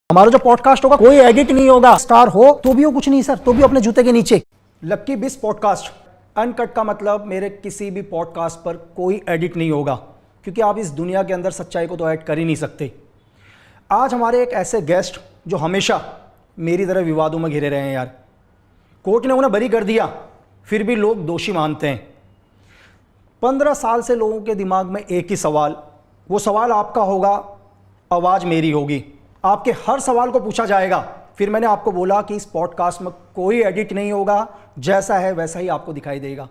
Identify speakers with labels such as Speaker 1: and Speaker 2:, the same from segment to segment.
Speaker 1: हमारा जो पॉडकास्ट होगा कोई एडिट नहीं होगा, स्टार हो तो भी हो कुछ नहीं सर, तो भी अपने जूते के नीचे। लक्की बिस पॉडकास्ट अनकट का मतलब मेरे किसी भी पॉडकास्ट पर कोई एडिट नहीं होगा, क्योंकि आप इस दुनिया के अंदर सच्चाई को तो ऐड कर ही नहीं सकते। आज हमारे एक ऐसे गेस्ट जो हमेशा मेरी तरह विवादों में घिरे रहे हैं यार। कोर्ट ने उन्हें बरी कर दिया, फिर भी लोग दोषी मानते हैं। 15 साल से लोगों के दिमाग में एक ही सवाल, वो सवाल आपका होगा, आवाज़ मेरी होगी, आपके हर सवाल को पूछा जाएगा। फिर मैंने आपको बोला कि इस पॉडकास्ट में कोई एडिट नहीं होगा, जैसा है वैसा ही आपको दिखाई देगा।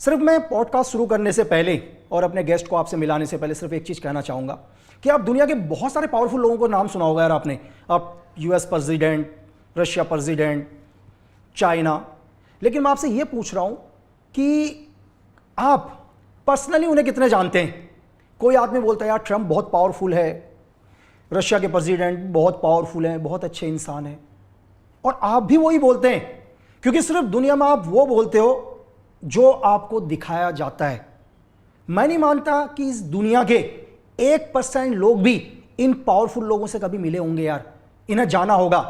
Speaker 1: सिर्फ मैं पॉडकास्ट शुरू करने से पहले और अपने गेस्ट को आपसे मिलाने से पहले सिर्फ एक चीज़ कहना चाहूँगा कि आप दुनिया के बहुत सारे पावरफुल लोगों को नाम सुना होगा यार आपने। आप US president, Russia president, China, लेकिन मैं आपसे ये पूछ रहा हूँ कि आप पर्सनली उन्हें कितने जानते हैं। कोई आदमी बोलता है यार ट्रंप बहुत पावरफुल है, रशिया के प्रेसिडेंट बहुत पावरफुल हैं, बहुत अच्छे इंसान हैं, और आप भी वही बोलते हैं, क्योंकि सिर्फ दुनिया में आप वो बोलते हो जो आपको दिखाया जाता है। मैं नहीं मानता कि इस दुनिया के 1% लोग भी इन पावरफुल लोगों से कभी मिले होंगे यार, इन्हें जाना होगा।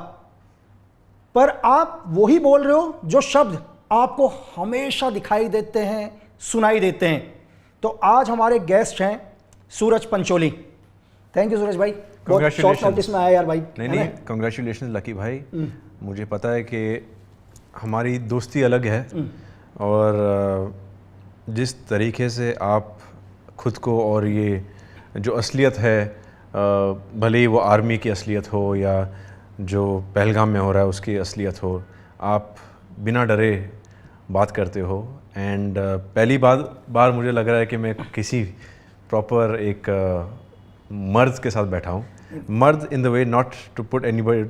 Speaker 1: पर आप वही बोल रहे हो जो शब्द आपको हमेशा दिखाई देते हैं, सुनाई देते हैं। तो आज हमारे गेस्ट हैं सूरज पंचोली। थैंक यू सूरज भाई, बहुत शॉर्ट नोटिस में आया यार भाई।
Speaker 2: नहीं, कांग्रेचुलेशन लकी भाई। मुझे पता है कि हमारी दोस्ती अलग है, और जिस तरीके से आप खुद को, और ये जो असलियत है, भले ही वो आर्मी की असलियत हो या जो पहलगाम में हो रहा है उसकी असलियत हो, आप बिना डरे बात करते हो। एंड पहली बार मुझे लग रहा है कि मैं किसी प्रॉपर एक मर्द के साथ बैठा हूँ। मर्द in the way not to put anybody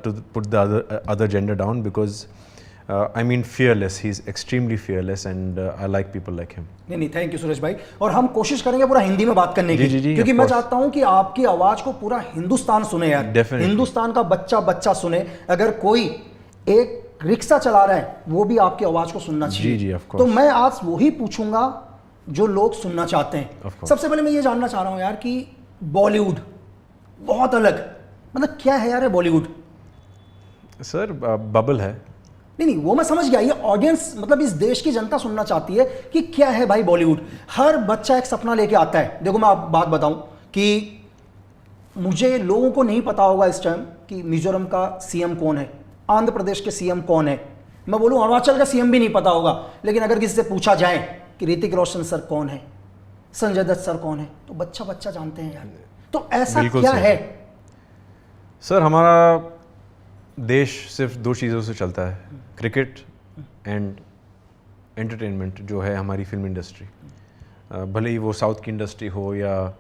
Speaker 2: to put the other gender down, because I mean fearless, he's extremely fearless and I like people like him.
Speaker 1: नहीं, थैंक यू सूरज भाई। और हम कोशिश करेंगे पूरा हिंदी में बात करने की,
Speaker 2: जी,
Speaker 1: क्योंकि मैं चाहता हूं कि आपकी आवाज को पूरा हिंदुस्तान सुने यार।
Speaker 2: Definitely.
Speaker 1: हिंदुस्तान का बच्चा सुने। अगर कोई एक रिक्शा चला रहा है वो भी आपकी आवाज को सुनना चाहिए।
Speaker 2: जी, of course.
Speaker 1: तो मैं आज वही पूछूंगा जो लोग सुनना चाहते हैं। सबसे पहले मैं ये जानना चाह रहा हूँ यार कि बॉलीवुड बहुत अलग, मतलब क्या है यार बॉलीवुड?
Speaker 2: सर बबल है।
Speaker 1: नहीं, वो मैं समझ गया। ये ऑडियंस, मतलब इस देश की जनता सुनना चाहती है कि क्या है भाई बॉलीवुड। हर बच्चा एक सपना लेके आता है। देखो मैं आप बात बताऊं कि मुझे लोगों को नहीं पता होगा इस टाइम कि मिजोरम का सीएम कौन है, आंध्र प्रदेश के सीएम कौन है, मैं बोलूं अरुणाचल का सीएम भी नहीं पता होगा। लेकिन अगर किसी से पूछा जाए कि ऋतिक रोशन सर कौन है, संजय दत्त सर कौन है, तो बच्चा जानते हैं यार। तो ऐसा क्या है?
Speaker 2: सर हमारा देश सिर्फ 2 चीज़ों से चलता है, क्रिकेट एंड एंटरटेनमेंट, जो है हमारी फिल्म इंडस्ट्री। भले ही वो साउथ की इंडस्ट्री हो या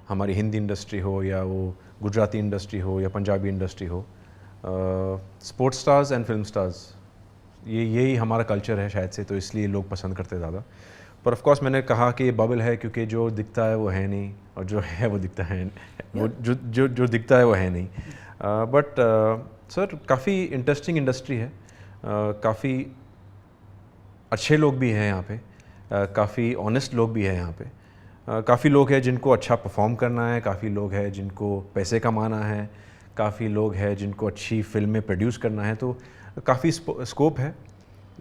Speaker 2: हमारी हिंदी इंडस्ट्री हो या वो गुजराती इंडस्ट्री हो या पंजाबी इंडस्ट्री हो, sports stars and film stars, यही हमारा कल्चर है शायद से, तो इसलिए लोग पसंद करते ज़्यादा। पर ऑफ कोर्स मैंने कहा कि ये बबल है, क्योंकि जो दिखता है वो है नहीं, और जो है वो दिखता है, वो जो दिखता है वो है नहीं। बट सर काफ़ी इंटरेस्टिंग इंडस्ट्री है, काफ़ी अच्छे लोग भी हैं यहाँ पे, काफ़ी ऑनेस्ट लोग भी हैं यहाँ पे, काफ़ी लोग हैं जिनको अच्छा परफॉर्म करना है, काफ़ी लोग हैं जिनको पैसे कमाना है, काफ़ी लोग हैं जिनको अच्छी फिल्में प्रोड्यूस करना है। तो काफ़ी स्कोप है।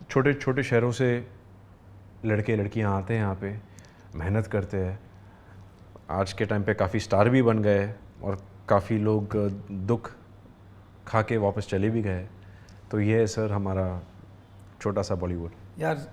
Speaker 2: छोटे छोटे शहरों से लड़के लड़कियाँ आते हैं यहाँ पे, मेहनत करते हैं, आज के टाइम पे काफ़ी स्टार भी बन गए, और काफ़ी लोग दुख खा के वापस चले भी गए। तो ये है सर हमारा छोटा सा बॉलीवुड।
Speaker 1: यार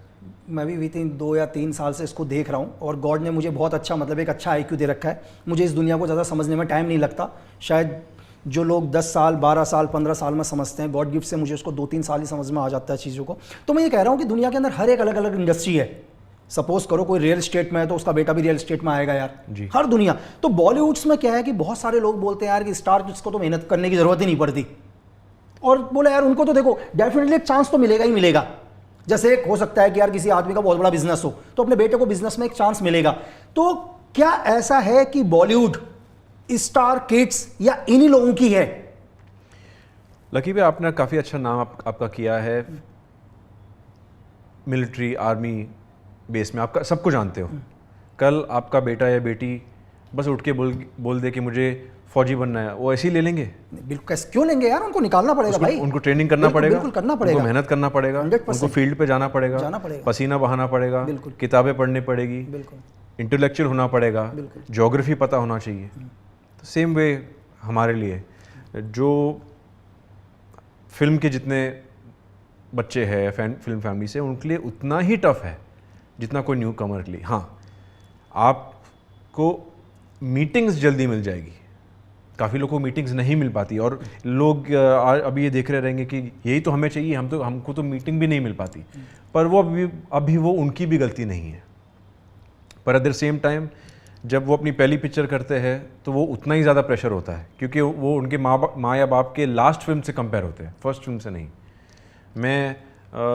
Speaker 1: मैं भी विथिन 2 या 3 साल से इसको देख रहा हूँ, और गॉड ने मुझे बहुत अच्छा, मतलब एक अच्छा IQ दे रखा है। मुझे इस दुनिया को ज़्यादा समझने में टाइम नहीं लगता। शायद जो लोग 10 साल, 12 साल, 15 साल में समझते हैं, गॉड गिफ्ट से मुझे उसको 2-3 साल ही समझ में आ जाता है चीज़ों को। तो मैं ये कह रहा हूँ कि दुनिया के अंदर हर एक अलग अलग इंडस्ट्री है। सपोज करो कोई रियल एस्टेट में है तो उसका बेटा भी रियल एस्टेट में आएगा यार
Speaker 2: जी।
Speaker 1: हर दुनिया। तो बॉलीवुड्स में क्या है कि बहुत सारे लोग बोलते हैं यार कि स्टार किड्स को तो मेहनत करने की ज़रूरत ही नहीं पड़ती, और बोले यार उनको तो देखो डेफिनेटली एक चांस तो मिलेगा ही मिलेगा। जैसे हो सकता है कि यार किसी आदमी का बहुत बड़ा बिजनेस हो तो अपने बेटे को बिजनेस में एक चांस मिलेगा। तो क्या ऐसा है कि बॉलीवुड स्टार किड्स या इन्हीं लोगों की है?
Speaker 2: लकी भाई आपने काफ़ी अच्छा नाम आपका किया है। मिलिट्री, आर्मी बेस में आपका सबको जानते हो। कल आपका बेटा या बेटी बस उठ के बोल दे कि मुझे फौजी बनना है, वो ऐसे ही ले लेंगे?
Speaker 1: बिल्कुल, कैसे क्यों लेंगे यार, उनको निकालना पड़ेगा भाई,
Speaker 2: उनको ट्रेनिंग करना
Speaker 1: बिल्कुल,
Speaker 2: पड़ेगा,
Speaker 1: बिल्कुल करना पड़ेगा,
Speaker 2: उनको मेहनत करना पड़ेगा,
Speaker 1: 100%।
Speaker 2: उनको फील्ड पे जाना पड़ेगा, पसीना बहाना पड़ेगा,
Speaker 1: बिल्कुल।
Speaker 2: किताबें पढ़नी पड़ेगी,
Speaker 1: बिल्कुल
Speaker 2: इंटेलेक्चुअल होना पड़ेगा,
Speaker 1: बिल्कुल।
Speaker 2: ज्योग्राफी पता होना चाहिए। तो सेम वे हमारे लिए जो फिल्म के जितने बच्चे हैं फिल्म फैमिली से, उनके लिए उतना ही टफ है जितना कोई न्यू कमर के लिए। हाँ, आपको मीटिंग्स जल्दी मिल जाएगी, काफ़ी लोगों को मीटिंग्स नहीं मिल पाती, और लोग अभी ये देख रहे रहेंगे कि यही तो हमें चाहिए, हमको तो मीटिंग भी नहीं मिल पाती। पर वो अभी वो उनकी भी गलती नहीं है। पर एट द सेम टाइम जब वो अपनी पहली पिक्चर करते हैं तो वो उतना ही ज़्यादा प्रेशर होता है, क्योंकि वो उनके माँ या बाप के लास्ट फिल्म से कंपेयर होते हैं, फर्स्ट फिल्म से नहीं।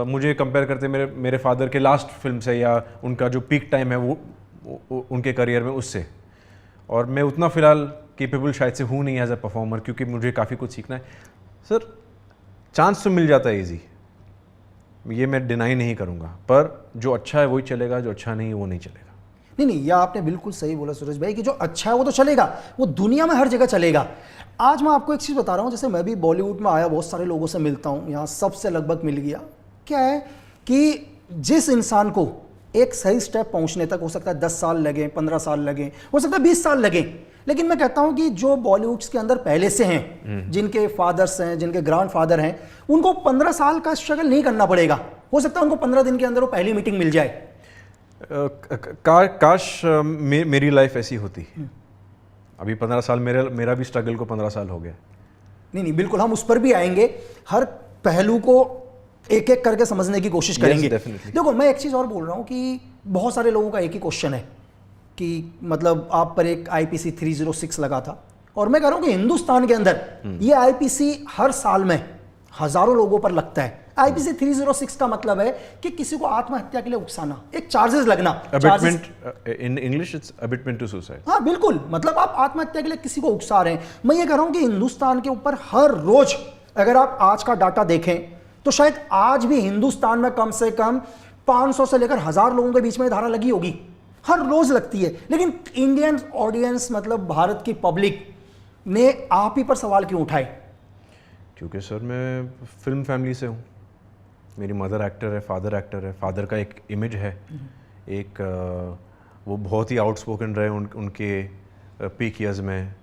Speaker 2: मुझे कंपेयर करते मेरे फादर के लास्ट फिल्म से, या उनका जो पीक टाइम है वो उनके करियर में, उससे। और मैं उतना फ़िलहाल केपेबल शायद से हूँ नहीं एज अ परफॉर्मर, क्योंकि मुझे काफ़ी कुछ सीखना है। सर, चांस तो मिल जाता है ईजी, ये मैं डिनाई नहीं करूँगा, पर जो अच्छा है वही चलेगा, जो अच्छा नहीं है वो नहीं चलेगा।
Speaker 1: नहीं, यह आपने बिल्कुल सही बोला सूरज भाई कि जो अच्छा है वो तो चलेगा, वो दुनिया में हर जगह चलेगा। आज मैं आपको एक चीज़ बता रहा हूँ, जैसे मैं भी बॉलीवुड में आया, बहुत सारे लोगों से मिलता हूँ, यहाँ सबसे लगभग मिल गया। क्या है कि जिस इंसान को एक सही स्टेप पहुँचने तक हो सकता है 10 साल लगे, 15 साल लगे, हो सकता है 20 साल लगे, लेकिन मैं कहता हूँ कि जो बॉलीवुड के अंदर पहले से हैं, जिनके फादर्स हैं, जिनके ग्रैंड फादर हैं, उनको 15 साल का स्ट्रगल नहीं करना पड़ेगा। हो सकता है उनको 15 दिन के अंदर वो पहली मीटिंग मिल जाए।
Speaker 2: काश मेरी लाइफ ऐसी होती। अभी 15 साल, मेरा भी स्ट्रगल को 15 साल हो गया।
Speaker 1: नहीं, बिल्कुल, हम उस पर भी आएंगे, हर पहलू को एक एक करके समझने की कोशिश करेंगे। देखो, मैं एक चीज़ और बोल रहा हूँ कि बहुत सारे लोगों का एक ही क्वेश्चन है कि मतलब आप पर एक IPC 306 लगा था, और मैं कह रहा हूँ कि हिंदुस्तान के अंदर ये IPC हर साल में हजारों लोगों पर लगता है। IPC 306 का मतलब है कि किसी को आत्महत्या के लिए उकसाना, एक चार्जेस लगना।
Speaker 2: In English it's abetment to suicide.
Speaker 1: हाँ बिल्कुल, मतलब आप आत्महत्या के लिए किसी को उकसा रहे हैं। मैं ये कह रहा हूं कि हिंदुस्तान के ऊपर हर रोज, अगर आप आज का डाटा देखें तो शायद आज भी हिंदुस्तान में कम से कम 500 से लेकर 1000 लोगों के बीच में धारा लगी होगी, हर रोज लगती है। लेकिन इंडियन ऑडियंस, मतलब भारत की पब्लिक ने आप ही पर सवाल क्यों उठाए?
Speaker 2: क्योंकि सर मैं फिल्म फैमिली से हूँ, मेरी मदर एक्टर है, फादर एक्टर है, फादर का एक इमेज है, एक वो बहुत ही आउटस्पोकन रहे उनके पीक ईयर्स में,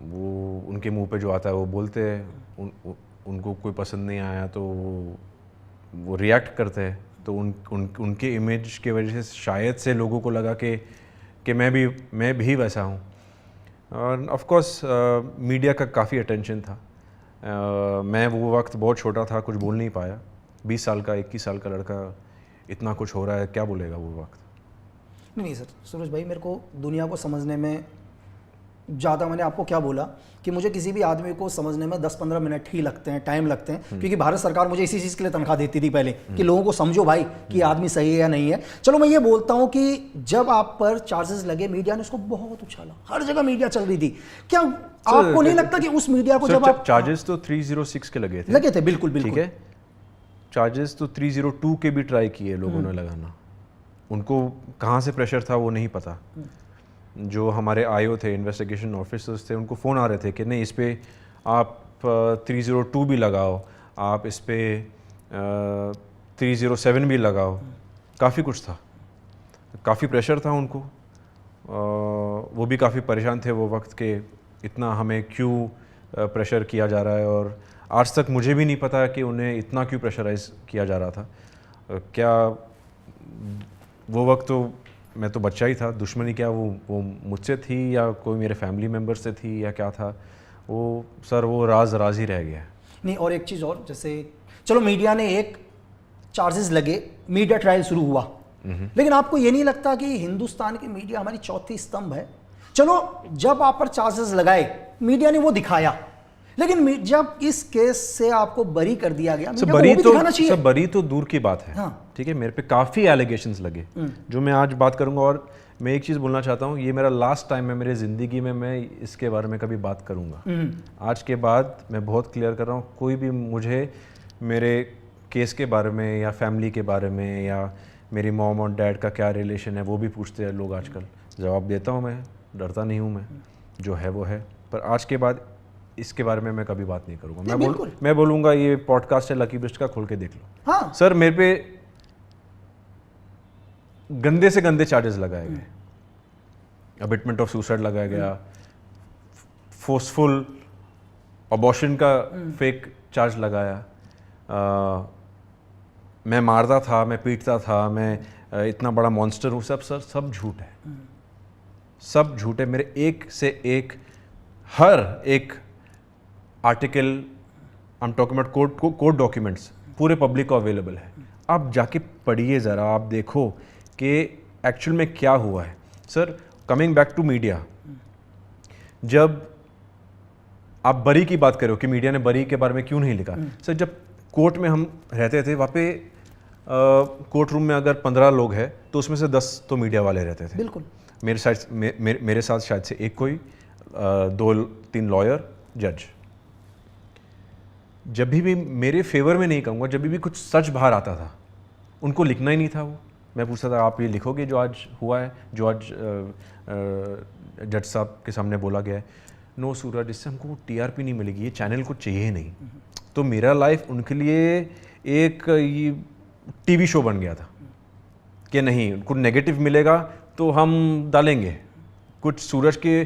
Speaker 2: वो उनके मुंह पे जो आता है वो बोलते हैं, उनको कोई पसंद नहीं आया तो वो रिएक्ट करते हैं। तो उनके इमेज के वजह से शायद से लोगों को लगा कि मैं भी वैसा हूँ। और ऑफ कोर्स मीडिया का काफ़ी अटेंशन था। मैं वो वक्त बहुत छोटा था, कुछ बोल नहीं पाया। 20 साल का 21 साल का लड़का, इतना कुछ हो रहा है, क्या बोलेगा वो वक्त?
Speaker 1: नहीं सर, सूरज भाई, मेरे को दुनिया को समझने में ज़्यादा, मैंने आपको क्या बोला कि मुझे किसी भी आदमी को समझने में 10-15 मिनट ही लगते हैं, टाइम लगते हैं, क्योंकि भारत सरकार मुझे इसी चीज़ के लिए तनख्वाह देती थी पहले कि लोगों को समझो भाई कि आदमी सही है या नहीं है। चलो, मैं ये बोलता हूँ कि जब आप पर चार्जेस लगे, मीडिया ने उसको बहुत उछाला, हर जगह मीडिया चल रही थी। क्या आपको नहीं लगता कि उस मीडिया को जब आप
Speaker 2: चार्जेस तो 306 के लगे थे?
Speaker 1: बिल्कुल बिल्कुल,
Speaker 2: ठीक है। चार्जेस तो 302 के भी ट्राई किए लोगों ने लगाना, उनको कहाँ से प्रेशर था वो नहीं पता। जो हमारे आईओ थे, इन्वेस्टिगेशन ऑफिसर्स थे, उनको फ़ोन आ रहे थे कि नहीं, इस पर आप 302 भी लगाओ, आप इस पर 307 भी लगाओ, काफ़ी कुछ था, काफ़ी प्रेशर था उनको। वो भी काफ़ी परेशान थे वो वक्त के इतना हमें क्यों प्रेशर किया जा रहा है, और आज तक मुझे भी नहीं पता कि उन्हें इतना क्यों प्रेशराइज किया जा रहा था। क्या वो वक्त तो मैं तो बच्चा ही था, दुश्मनी क्या वो मुझसे थी या कोई मेरे फैमिली मेम्बर से थी या क्या था, वो सर वो राज ही रह गया।
Speaker 1: नहीं, और एक चीज़ और, जैसे चलो मीडिया ने एक चार्जेस लगे, मीडिया ट्रायल शुरू हुआ, लेकिन आपको ये नहीं लगता कि हिंदुस्तान की मीडिया हमारी चौथी स्तंभ है? चलो, जब आप पर चार्जेस लगाए, मीडिया ने वो दिखाया, लेकिन जब इस केस से आपको बरी कर दिया गया, मीडिया को वो भी दिखाना चाहिए।
Speaker 2: सब बरी तो दूर की बात है।
Speaker 1: हाँ।
Speaker 2: ठीक है, मेरे पे काफ़ी एलिगेशंस लगे जो मैं आज बात करूंगा। और मैं एक चीज़ बोलना चाहता हूँ, ये मेरा लास्ट टाइम है मेरी ज़िंदगी में मैं इसके बारे में कभी बात करूँगा। आज के बाद मैं बहुत क्लियर कर रहा हूँ, कोई भी मुझे मेरे केस के बारे में या फैमिली के बारे में या मेरी मॉम और डैड का क्या रिलेशन है वो भी पूछते हैं लोग आजकल, जवाब देता हूँ मैं, डरता नहीं हूँ मैं। जो है वो है, पर आज के बाद इसके बारे में मैं कभी बात नहीं करूँगा।
Speaker 1: बिल्कुल।
Speaker 2: मैं बोलूँगा ये पॉडकास्ट है लकी बिस्ट का, खोल के देख लो।
Speaker 1: हाँ
Speaker 2: सर मेरे पे गंदे से गंदे चार्जेस लगाए गए, अबिटमेंट ऑफ सुसाइड लगाया गया, फोर्सफुल अबॉर्शन का फेक चार्ज लगाया, मैं मारता था, मैं पीटता था, मैं इतना बड़ा मॉन्स्टर हूँ, सब झूठ है, सब झूठ है। मेरे एक से एक हर एक article, I am talking about court documents, पूरे पब्लिक को अवेलेबल है। आप जाके पढ़िए ज़रा, आप देखो कि एक्चुअल में क्या हुआ है। Sir coming back to media, जब आप बरी की बात करो कि मीडिया ने बरी के बारे में क्यों नहीं लिखा, सर जब कोर्ट में हम रहते थे, वहाँ पे कोर्ट रूम में अगर 15 लोग हैं तो उसमें से 10 तो मीडिया वाले रहते थे।
Speaker 1: बिल्कुल।
Speaker 2: मेरे साथ शायद से एक कोई 2-3 लॉयर, जज। जब भी मेरे फेवर में नहीं कहूँगा, जब भी कुछ सच बाहर आता था, उनको लिखना ही नहीं था। वो मैं पूछता था आप ये लिखोगे जो आज हुआ है, जो आज जज साहब के सामने बोला गया है? नो सूरज, इससे हमको टीआरपी नहीं मिलेगी, ये चैनल को चाहिए नहीं। तो मेरा लाइफ उनके लिए एक ये टीवी शो बन गया था कि नहीं, कुछ नेगेटिव मिलेगा तो हम डालेंगे, कुछ सूरज के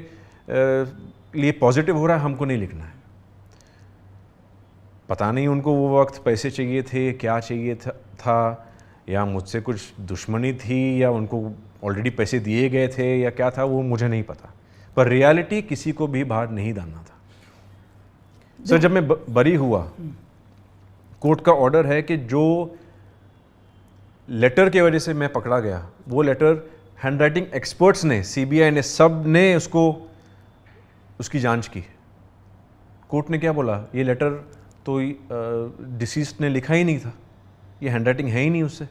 Speaker 2: लिए पॉजिटिव हो रहा है हमको नहीं लिखना है। पता नहीं उनको वो वक्त पैसे चाहिए थे, क्या चाहिए था, या मुझसे कुछ दुश्मनी थी, या उनको ऑलरेडी पैसे दिए गए थे, या क्या था, वो मुझे नहीं पता। पर रियलिटी किसी को भी बाहर नहीं डालना था। सर जब मैं बरी हुआ, कोर्ट का ऑर्डर है कि जो लेटर के वजह से मैं पकड़ा गया, वो लेटर हैंडराइटिंग एक्सपर्ट्स ने, सीबीआई ने, सब ने उसकी जांच की। कोर्ट ने क्या बोला, ये लेटर तो डिसीज्ड ने लिखा ही नहीं था, ये हैंडराइटिंग है ही नहीं उससे।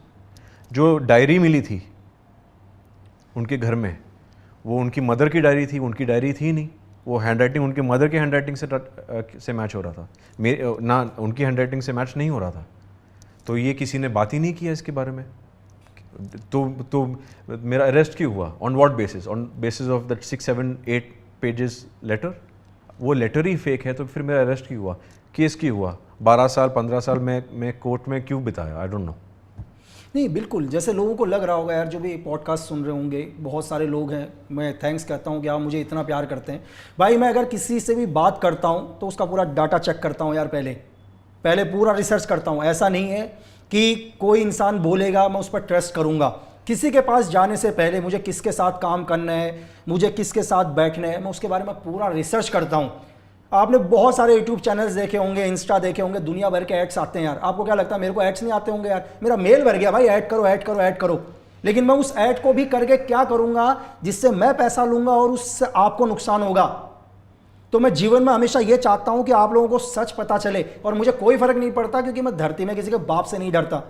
Speaker 2: जो डायरी मिली थी उनके घर में, वो उनकी मदर की डायरी थी, उनकी डायरी थी नहीं। वो हैंडराइटिंग उनके मदर के हैंडराइटिंग से मैच हो रहा था, मेरे ना उनकी हैंडराइटिंग से मैच नहीं हो रहा था। तो ये किसी ने बात ही नहीं किया इसके बारे में। तो मेरा अरेस्ट क्यों हुआ? On what basis? On basis of that 6-7-8 pages letter. वो लेटर ही फेक है, तो फिर मेरा अरेस्ट क्यों हुआ? केस क्यों हुआ? 12 साल 15 साल मैं कोर्ट में क्यों बिताया? I don't know.
Speaker 1: नहीं बिल्कुल, जैसे लोगों को लग रहा होगा यार, जो भी पॉडकास्ट सुन रहे होंगे, बहुत सारे लोग हैं, मैं थैंक्स कहता हूँ कि आप मुझे इतना प्यार करते हैं। भाई मैं अगर किसी से भी बात करता हूँ तो उसका पूरा डाटा चेक करता हूँ यार, पहले पूरा रिसर्च करता हूँ। ऐसा नहीं है कि कोई इंसान बोलेगा मैं उस पर ट्रस्ट करूँगा। किसी के पास जाने से पहले मुझे किसके साथ काम करना है, मुझे किसके साथ बैठना है, मैं उसके बारे में पूरा रिसर्च करता हूँ। आपने बहुत सारे यूट्यूब चैनल्स देखे होंगे, इंस्टा देखे होंगे, दुनिया भर के एड्स आते हैं यार। आपको क्या लगता है मेरे को एड्स नहीं आते होंगे यार? मेरा मेल भर गया भाई, ऐड करो ऐड करो ऐड करो। लेकिन मैं उस ऐड को भी करके क्या करूंगा जिससे मैं पैसा लूंगा और उससे आपको नुकसान होगा। तो मैं जीवन में हमेशा ये चाहता हूं कि आप लोगों को सच पता चले, और मुझे कोई फर्क नहीं पड़ता क्योंकि मैं धरती में किसी के बाप से नहीं डरता।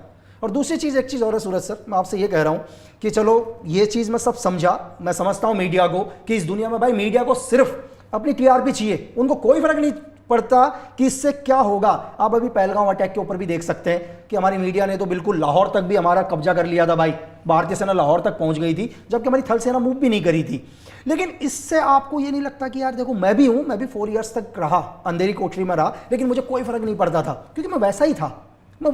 Speaker 1: और दूसरी चीज़, एक चीज़ और है सूरज सर, मैं आपसे ये कह रहा हूं कि चलो ये चीज़ मैं सब समझा, मैं समझता हूं मीडिया को कि इस दुनिया में भाई मीडिया को सिर्फ अपनी टीआरपी चाहिए, उनको कोई फर्क नहीं पड़ता कि इससे क्या होगा। आप अभी पहलगांव अटैक के ऊपर भी देख सकते हैं कि हमारी मीडिया ने तो बिल्कुल लाहौर तक भी हमारा कब्जा कर लिया था भाई। भारतीय सेना लाहौर तक पहुंच गई थी, जबकि हमारी थल सेना मूव भी नहीं करी थी। लेकिन इससे आपको ये नहीं लगता कि यार देखो मैं भी हूं, मैं भी 4 ईयर्स तक रहा, अंधेरी कोठरी में रहा, लेकिन मुझे कोई फर्क नहीं पड़ता था क्योंकि मैं वैसा ही था, मैं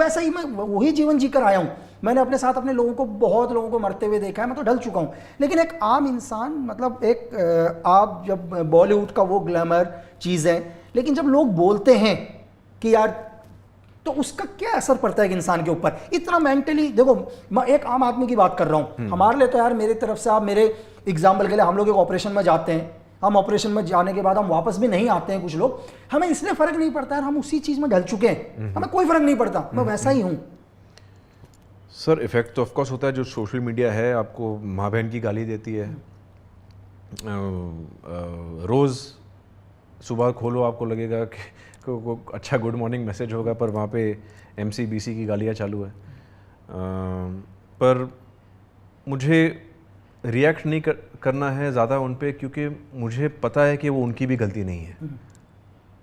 Speaker 1: वही जीवन जीकर आया हूं। मैंने अपने साथ अपने लोगों को, बहुत लोगों को मरते हुए देखा है, मैं तो ढल चुका हूं। लेकिन एक आम इंसान, मतलब एक आप जब बॉलीवुड का वो ग्लैमर चीज़ है, लेकिन जब लोग बोलते हैं कि यार, तो उसका क्या असर पड़ता है इंसान के ऊपर? इतना मेंटली देखो, मैं एक आम आदमी की बात कर रहा हूं। हमारे लिए तो यार, मेरी तरफ से आप मेरे एग्जाम्पल के लिए, हम लोग एक ऑपरेशन में जाते हैं, हम ऑपरेशन में जाने के बाद हम वापस भी नहीं आते हैं कुछ लोग, हमें इसलिए फर्क नहीं पड़ता है, हम उसी चीज में ढल चुके हैं, हमें कोई फर्क नहीं पड़ता, मैं वैसा ही हूं।
Speaker 2: सर इफेक्ट तो ऑफकोर्स होता है। जो सोशल मीडिया है आपको माँ बहन की गाली देती है, रोज़ सुबह खोलो आपको लगेगा कि को अच्छा गुड मॉर्निंग मैसेज होगा, पर वहाँ पे MCBC की गालियाँ चालू है। पर मुझे रिएक्ट नहीं करना है ज़्यादा उन पे, क्योंकि मुझे पता है कि वो उनकी भी गलती नहीं है।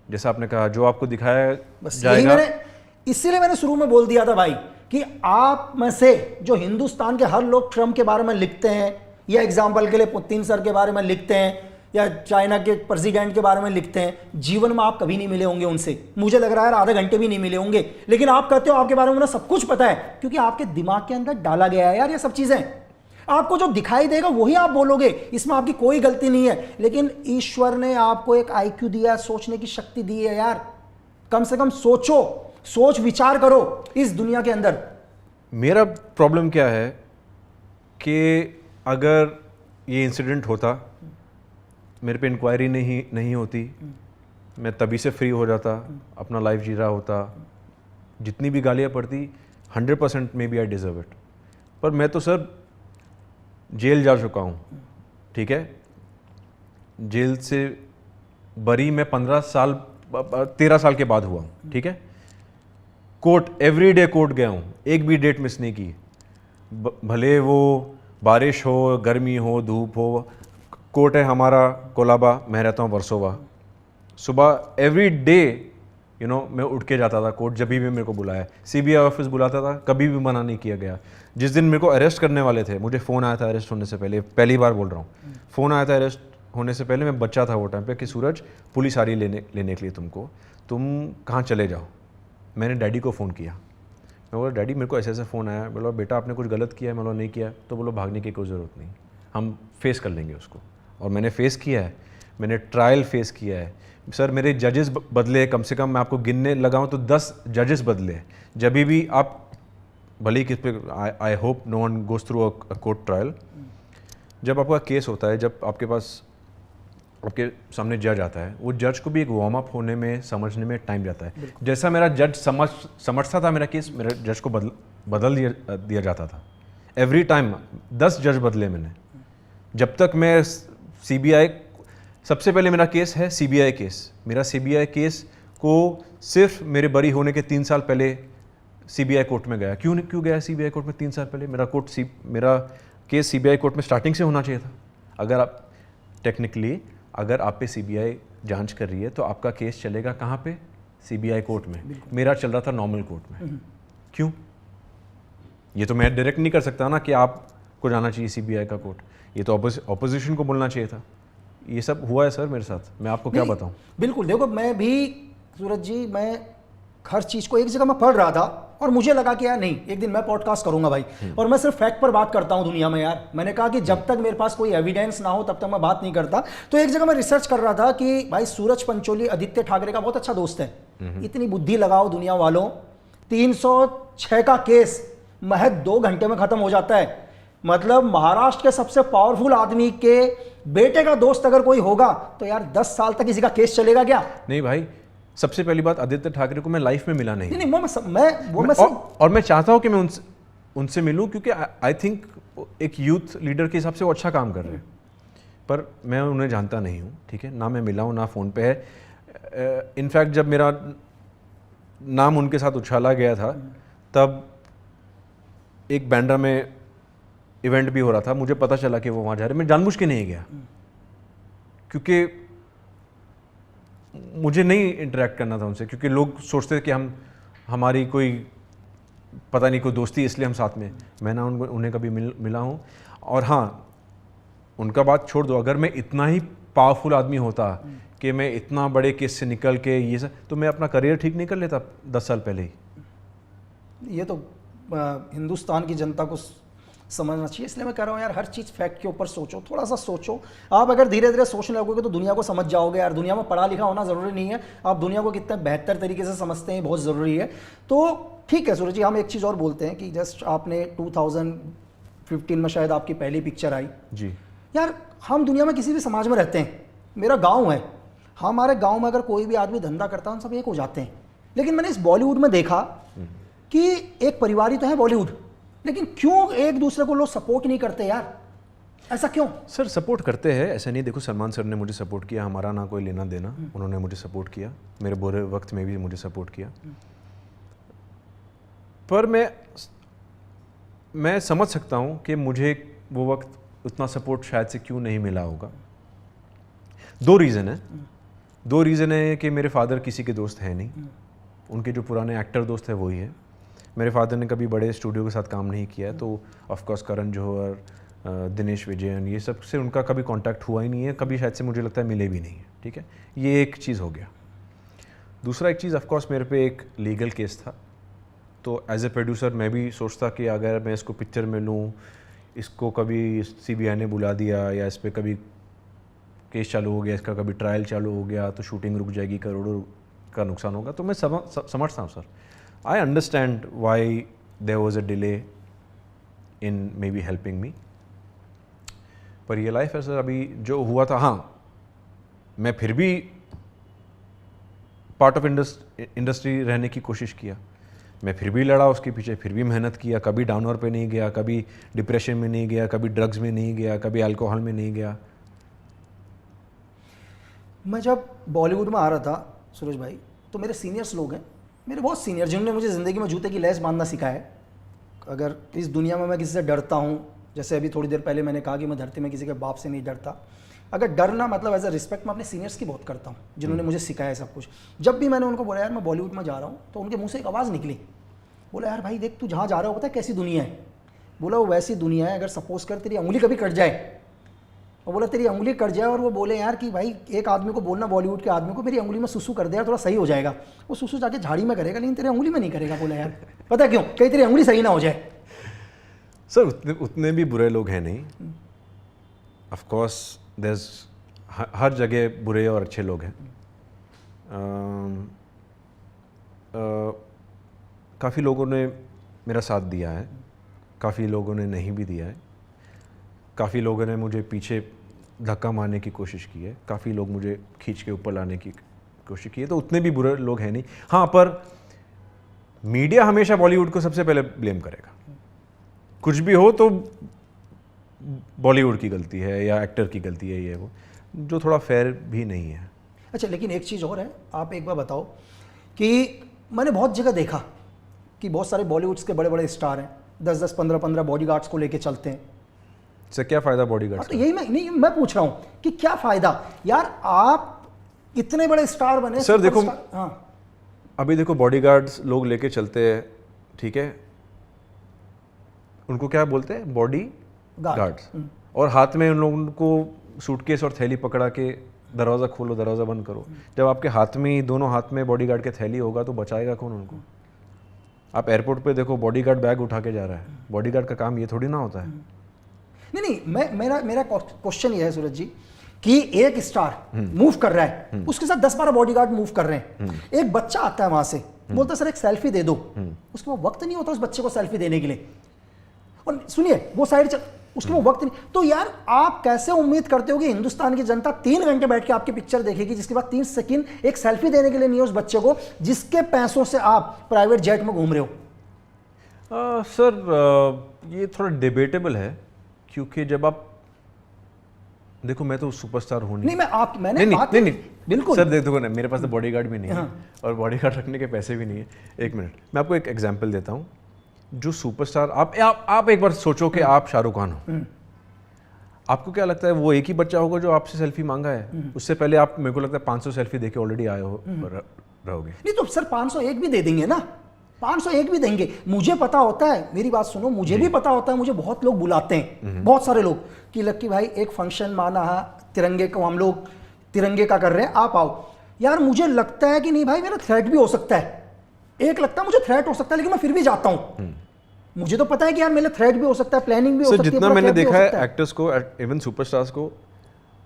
Speaker 2: जैसा आपने कहा, जो आपको दिखाया जाएगा,
Speaker 1: इसीलिए मैंने शुरू में बोल दिया था भाई कि आप में से जो हिंदुस्तान के हर लोग ट्रम्प के बारे में लिखते हैं, या एग्जाम्पल के लिए पुतिन सर के बारे में लिखते हैं, या चाइना के प्रेसिडेंट के बारे में लिखते हैं, जीवन में आप कभी नहीं मिले होंगे उनसे, मुझे लग रहा है आधे घंटे भी नहीं मिले होंगे, लेकिन आप कहते हो आपके बारे में उन्हें सब कुछ पता है, क्योंकि आपके दिमाग के अंदर डाला गया है यार ये सब चीजें। आपको जो दिखाई देगा वही आप बोलोगे, इसमें आपकी कोई गलती नहीं है, लेकिन ईश्वर ने आपको एक आईक्यू दिया है, सोचने की शक्ति दी है यार। कम से कम सोचो, सोच विचार करो इस दुनिया के अंदर।
Speaker 2: मेरा प्रॉब्लम क्या है कि अगर ये इंसिडेंट होता, मेरे पे इंक्वायरी नहीं होती, मैं तभी से फ्री हो जाता, अपना लाइफ जी रहा होता, जितनी भी गालियाँ पड़ती 100% maybe I deserve it. पर मैं तो सर जेल जा चुका हूँ, ठीक है, जेल से बरी मैं 13 साल के बाद हुआ हूँ, ठीक है। कोर्ट एवरीडे कोर्ट गया हूँ, एक भी डेट मिस नहीं की, भले वो बारिश हो, गर्मी हो, धूप हो। कोर्ट है हमारा कोलाबा, मैं रहता हूँ वर्सोवा। सुबह एवरी डे मैं उठ के जाता था कोर्ट, जब भी मेरे को बुलाया। सीबीआई ऑफिस बुलाता था, कभी भी मना नहीं किया गया। जिस दिन मेरे को अरेस्ट करने वाले थे, मुझे फ़ोन आया था अरेस्ट होने से पहले, पहली बार बोल रहा हूँ, फ़ोन आया था अरेस्ट होने से पहले, मैं बच्चा था वो टाइम पे, कि सूरज पुलिस आ रही लेने के लिए तुमको, तुम कहाँ चले जाओ। मैंने डैडी को फ़ोन किया, मैं बोला डैडी मेरे को ऐसे फ़ोन आया। बोला बेटा आपने कुछ गलत किया है? मैं बोला नहीं किया। तो बोलो भागने की कोई ज़रूरत नहीं, हम फेस कर लेंगे उसको। और मैंने फेस किया है, मैंने ट्रायल फेस किया है सर। मेरे जजेस बदले, कम से कम मैं आपको गिनने लगाऊं तो 10 जजेस बदले। जब भी आप भले ही किस पे, I hope no one goes through a court trial, जब आपका केस होता है, जब आपके पास आपके सामने जज आता है, वो जज को भी एक वार्म अप होने में, समझने में टाइम जाता है। जैसा मेरा जज समझता था मेरा केस, मेरे जज को बदल दिया जाता था। एवरी टाइम 10 जज बदले मैंने। जब तक मैं सीबीआई, सबसे पहले मेरा केस है सीबीआई केस। मेरा सीबीआई केस को सिर्फ मेरे बरी होने के 3 साल पहले सीबीआई कोर्ट में गया। क्यों गया सीबीआई कोर्ट में 3 साल पहले? मेरा केस सीबीआई कोर्ट में स्टार्टिंग से होना चाहिए था। अगर आप टेक्निकली, अगर आप पे सीबीआई जांच कर रही है तो आपका केस चलेगा कहाँ पे? सीबीआई कोर्ट में। मेरा चल रहा था नॉर्मल कोर्ट में। क्यों? ये तो मैं डायरेक्ट नहीं कर सकता ना कि आपको जाना चाहिए सीबीआई का कोर्ट, ये तो ऑपोजिशन को बोलना चाहिए था। ये सब हुआ है सर मेरे साथ, मैं आपको क्या बताऊं।
Speaker 1: बिल्कुल, देखो मैं भी सूरज जी, मैं हर चीज़ को एक जगह मैं पढ़ रहा था और मुझे लगा कि यार नहीं, एक दिन मैं पॉडकास्ट करूंगा भाई, और मैं सिर्फ फैक्ट पर बात करता हूं दुनिया में यार। मैंने कहा कि जब तक मेरे पास कोई एविडेंस ना हो तब तक मैं बात नहीं करता। तो एक जगह मैं रिसर्च कर रहा था कि भाई सूरज पंचोली आदित्य ठाकरे का बहुत अच्छा दोस्त है। इतनी बुद्धि लगाओ दुनिया वालों, 306 का केस महज 2 घंटे में खत्म हो जाता है। मतलब महाराष्ट्र के सबसे पावरफुल आदमी के बेटे का दोस्त अगर कोई होगा तो यार 10 साल तक किसी का केस चलेगा क्या?
Speaker 2: नहीं भाई, सबसे पहली बात, आदित्य ठाकरे को मैं लाइफ में मिला नहीं। और मैं चाहता हूं कि मैं उनसे मिलूं, क्योंकि आई थिंक एक यूथ लीडर के हिसाब से वो अच्छा काम कर रहे हैं, पर मैं उन्हें जानता नहीं हूं, ठीक है ना, मैं मिला हूं ना फ़ोन पे है। इनफैक्ट जब मेरा नाम उनके साथ उछाला गया था, तब एक बैंड्रा में इवेंट भी हो रहा था, मुझे पता चला कि वो वहाँ जा रहे, मैं जानबूझ के नहीं गया, क्योंकि मुझे नहीं इंटरेक्ट करना था उनसे, क्योंकि लोग सोचते थे कि हमारी कोई पता नहीं कोई दोस्ती, इसलिए हम साथ में। मैं ना उन्हें कभी मिला हूँ। और हाँ, उनका बात छोड़ दो, अगर मैं इतना ही पावरफुल आदमी होता कि मैं इतना बड़े केस से निकल के ये सब, तो मैं अपना करियर ठीक नहीं कर लेता 10 साल पहले ही।
Speaker 1: ये तो हिंदुस्तान की जनता को समझना चाहिए, इसलिए मैं कह रहा हूँ यार, हर चीज़ फैक्ट के ऊपर सोचो, थोड़ा सा सोचो। आप अगर धीरे धीरे सोचने लगोगे तो दुनिया को समझ जाओगे यार। दुनिया में पढ़ा लिखा होना ज़रूरी नहीं है, आप दुनिया को कितने बेहतर तरीके से समझते हैं बहुत ज़रूरी है। तो ठीक है सूरज जी, हम एक चीज़ और बोलते हैं कि जस्ट आपने 2015 में शायद आपकी पहली पिक्चर आई
Speaker 2: जी।
Speaker 1: यार, हम दुनिया में किसी भी समाज में रहते हैं, मेरा गाँव है, हमारे गाँव में अगर कोई भी आदमी धंधा करता है हम सब एक हो जाते हैं। लेकिन मैंने इस बॉलीवुड में देखा कि एक परिवार ही तो है बॉलीवुड, लेकिन क्यों एक दूसरे को लोग सपोर्ट नहीं करते यार? ऐसा क्यों? सर
Speaker 2: सपोर्ट करते हैं, ऐसा नहीं। देखो, सलमान सर ने मुझे सपोर्ट किया, हमारा ना कोई लेना देना, उन्होंने मुझे सपोर्ट किया, मेरे बुरे वक्त में भी मुझे सपोर्ट किया। पर मैं समझ सकता हूँ कि मुझे वो वक्त उतना सपोर्ट शायद से क्यों नहीं मिला होगा। 2 रीज़न है कि मेरे फादर किसी के दोस्त हैं नहीं, उनके जो पुराने एक्टर दोस्त है वही है। मेरे फादर ने कभी बड़े स्टूडियो के साथ काम नहीं किया है, तो ऑफकोर्स करण जौहर, दिनेश विजयन, ये सब से उनका कभी कांटेक्ट हुआ ही नहीं है, कभी शायद से मुझे लगता है मिले भी नहीं है, ठीक है। ये एक चीज़ हो गया। दूसरा एक चीज़, ऑफ कोर्स मेरे पे एक लीगल केस था, तो एज ए प्रोड्यूसर मैं भी सोचता कि अगर मैं इसको पिक्चर में लूँ, इसको कभी सीबीआई ने बुला दिया या इस पर कभी केस चालू हो गया, इसका कभी ट्रायल चालू हो गया तो शूटिंग रुक जाएगी, करोड़ों का नुकसान होगा। तो मैं समझता हूँ sir, I understand why there was a delay in maybe helping me, पर ये लाइफ है सर। अभी जो हुआ था, हाँ मैं फिर भी पार्ट ऑफ इंडस्ट्री रहने की कोशिश किया, मैं फिर भी लड़ा उसके पीछे, फिर भी मेहनत किया, कभी डाउनर पे नहीं गया, कभी डिप्रेशन में नहीं गया, कभी ड्रग्स में नहीं गया, कभी अल्कोहल में नहीं गया।
Speaker 1: मैं जब बॉलीवुड में आ रहा था सूरज भाई, तो मेरे सीनियर्स लोग हैं, मेरे बहुत सीनियर, जिन्होंने मुझे ज़िंदगी में जूते की लेस बांधना सिखाया है। अगर इस दुनिया में मैं किसी से डरता हूँ, जैसे अभी थोड़ी देर पहले मैंने कहा कि मैं धरती में किसी के बाप से नहीं डरता, अगर डरना मतलब एज अ रिस्पेक्ट मैं अपने सीनियर्स की बहुत करता हूँ, जिन्होंने मुझे सिखाया है सब कुछ। जब भी मैंने उनको बोला यार मैं बॉलीवुड में जा रहा हूँ, तो उनके मुँह से एक आवाज़ निकली, बोला यार भाई देख तू जहाँ जा रहा हो पता है कैसी दुनिया है। बोला वो वैसी दुनिया है, अगर सपोज कर तेरी उंगली कभी कट जाए, और बोला तेरी उंगली कट जाए और वो बोले यार कि भाई एक आदमी को बोलना, बॉलीवुड के आदमी को, मेरी उंगली में सुसु कर दे यार थोड़ा सही हो जाएगा, वो सुसु जाके झाड़ी में करेगा लेकिन तेरी उंगली में नहीं करेगा। बोला यार पता क्यों, कहीं तेरी उंगली सही ना हो जाए।
Speaker 2: सर उतने भी बुरे लोग हैं नहीं, ऑफ कोर्स देयर हर जगह बुरे और अच्छे लोग हैं। काफ़ी लोगों ने मेरा साथ दिया है, काफ़ी लोगों ने नहीं भी दिया है, काफ़ी लोगों ने मुझे पीछे धक्का मारने की कोशिश की है, काफ़ी लोग मुझे खींच के ऊपर लाने की कोशिश की है, तो उतने भी बुरे लोग हैं नहीं। हाँ, पर मीडिया हमेशा बॉलीवुड को सबसे पहले ब्लेम करेगा, कुछ भी हो तो बॉलीवुड की गलती है या एक्टर की गलती है, ये वो, जो थोड़ा फेयर भी नहीं है।
Speaker 1: अच्छा, लेकिन एक चीज़ और है, आप एक बार बताओ कि मैंने बहुत जगह देखा कि बहुत सारे बॉलीवुड्स के बड़े बड़े स्टार हैं, 10-10, 15-15 बॉडीगार्ड्स को लेके चलते हैं।
Speaker 2: इससे क्या फ़ायदा बॉडीगार्ड्स
Speaker 1: तो यही मैं पूछ रहा हूँ कि क्या फ़ायदा यार, आप इतने बड़े स्टार बने।
Speaker 2: सर देखो,
Speaker 1: हाँ
Speaker 2: अभी देखो बॉडीगार्ड्स लोग लेके चलते हैं, ठीक है, उनको क्या बोलते हैं, बॉडी गार्ड्स, और हाथ में उन लोगों को सूटकेस और थैली पकड़ा के दरवाज़ा खोलो दरवाज़ा बंद करो। जब आपके हाथ में ही, दोनों हाथ में बॉडीगार्ड के थैली होगा तो बचाएगा कौन उनको? आप एयरपोर्ट पे देखो बॉडीगार्ड बैग उठा के जा रहा है, बॉडीगार्ड का काम ये थोड़ी ना होता है।
Speaker 1: नहीं, मेरा क्वेश्चन ये है सूरज जी कि एक स्टार मूव कर रहा है, उसके साथ 10-12 बॉडीगार्ड मूव कर रहे हैं, एक बच्चा आता है वहां से, बोलता है सर एक सेल्फी दे दो, उसके वो वक्त नहीं होता उस बच्चे को सेल्फी देने के लिए, और सुनिए वो साइड चल, उसके वो वक्त नहीं। तो यार आप कैसे उम्मीद करते हो कि हिंदुस्तान की जनता 3 घंटे बैठ के आपकी पिक्चर देखेगी, जिसके बाद 3 सेकंड एक सेल्फी देने के लिए नहीं है उस बच्चे को, जिसके पैसों से आप प्राइवेट जेट में घूम रहे हो?
Speaker 2: सर ये थोड़ा डिबेटेबल है, क्योंकि जब आप देखो, मैं तो सुपरस्टार हूँ नहीं,
Speaker 1: मैंने बात नहीं बिल्कुल।
Speaker 2: सर देखो ना, मेरे पास तो बॉडीगार्ड भी नहीं है और बॉडीगार्ड रखने के पैसे भी नहीं है। एक मिनट, मैं आपको एक एग्जांपल देता हूँ। जो सुपरस्टार, आप एक बार सोचो कि आप शाहरुख खान हो, आपको क्या लगता है वो एक ही बच्चा होगा जो आपसे सेल्फी मांगा है? उससे पहले आप, मेरे को लगता है 500 सेल्फी देके ऑलरेडी आए हो रहोगे।
Speaker 1: नहीं तो सर 501 भी दे देंगे ना, 501 भी देंगे। मुझे पता होता है, मेरी बात सुनो, मुझे भी पता होता है, मुझे बहुत लोग बुलाते हैं, बहुत सारे लोग, कि लक्की भाई एक फंक्शन माना है तिरंगे को, हम लोग तिरंगे का कर रहे हैं, आप आओ। यार मुझे लगता है कि नहीं भाई, मेरा थ्रेट भी हो सकता है, एक लगता है मुझे थ्रेट हो सकता है, लेकिन मैं फिर भी जाता हूं। मुझे तो पता है कि यार मेरे थ्रेट भी हो सकता है, प्लानिंग भी हो सकती है।
Speaker 2: जितना मैंने देखा है एक्टर्स को, इवन सुपरस्टार्स को,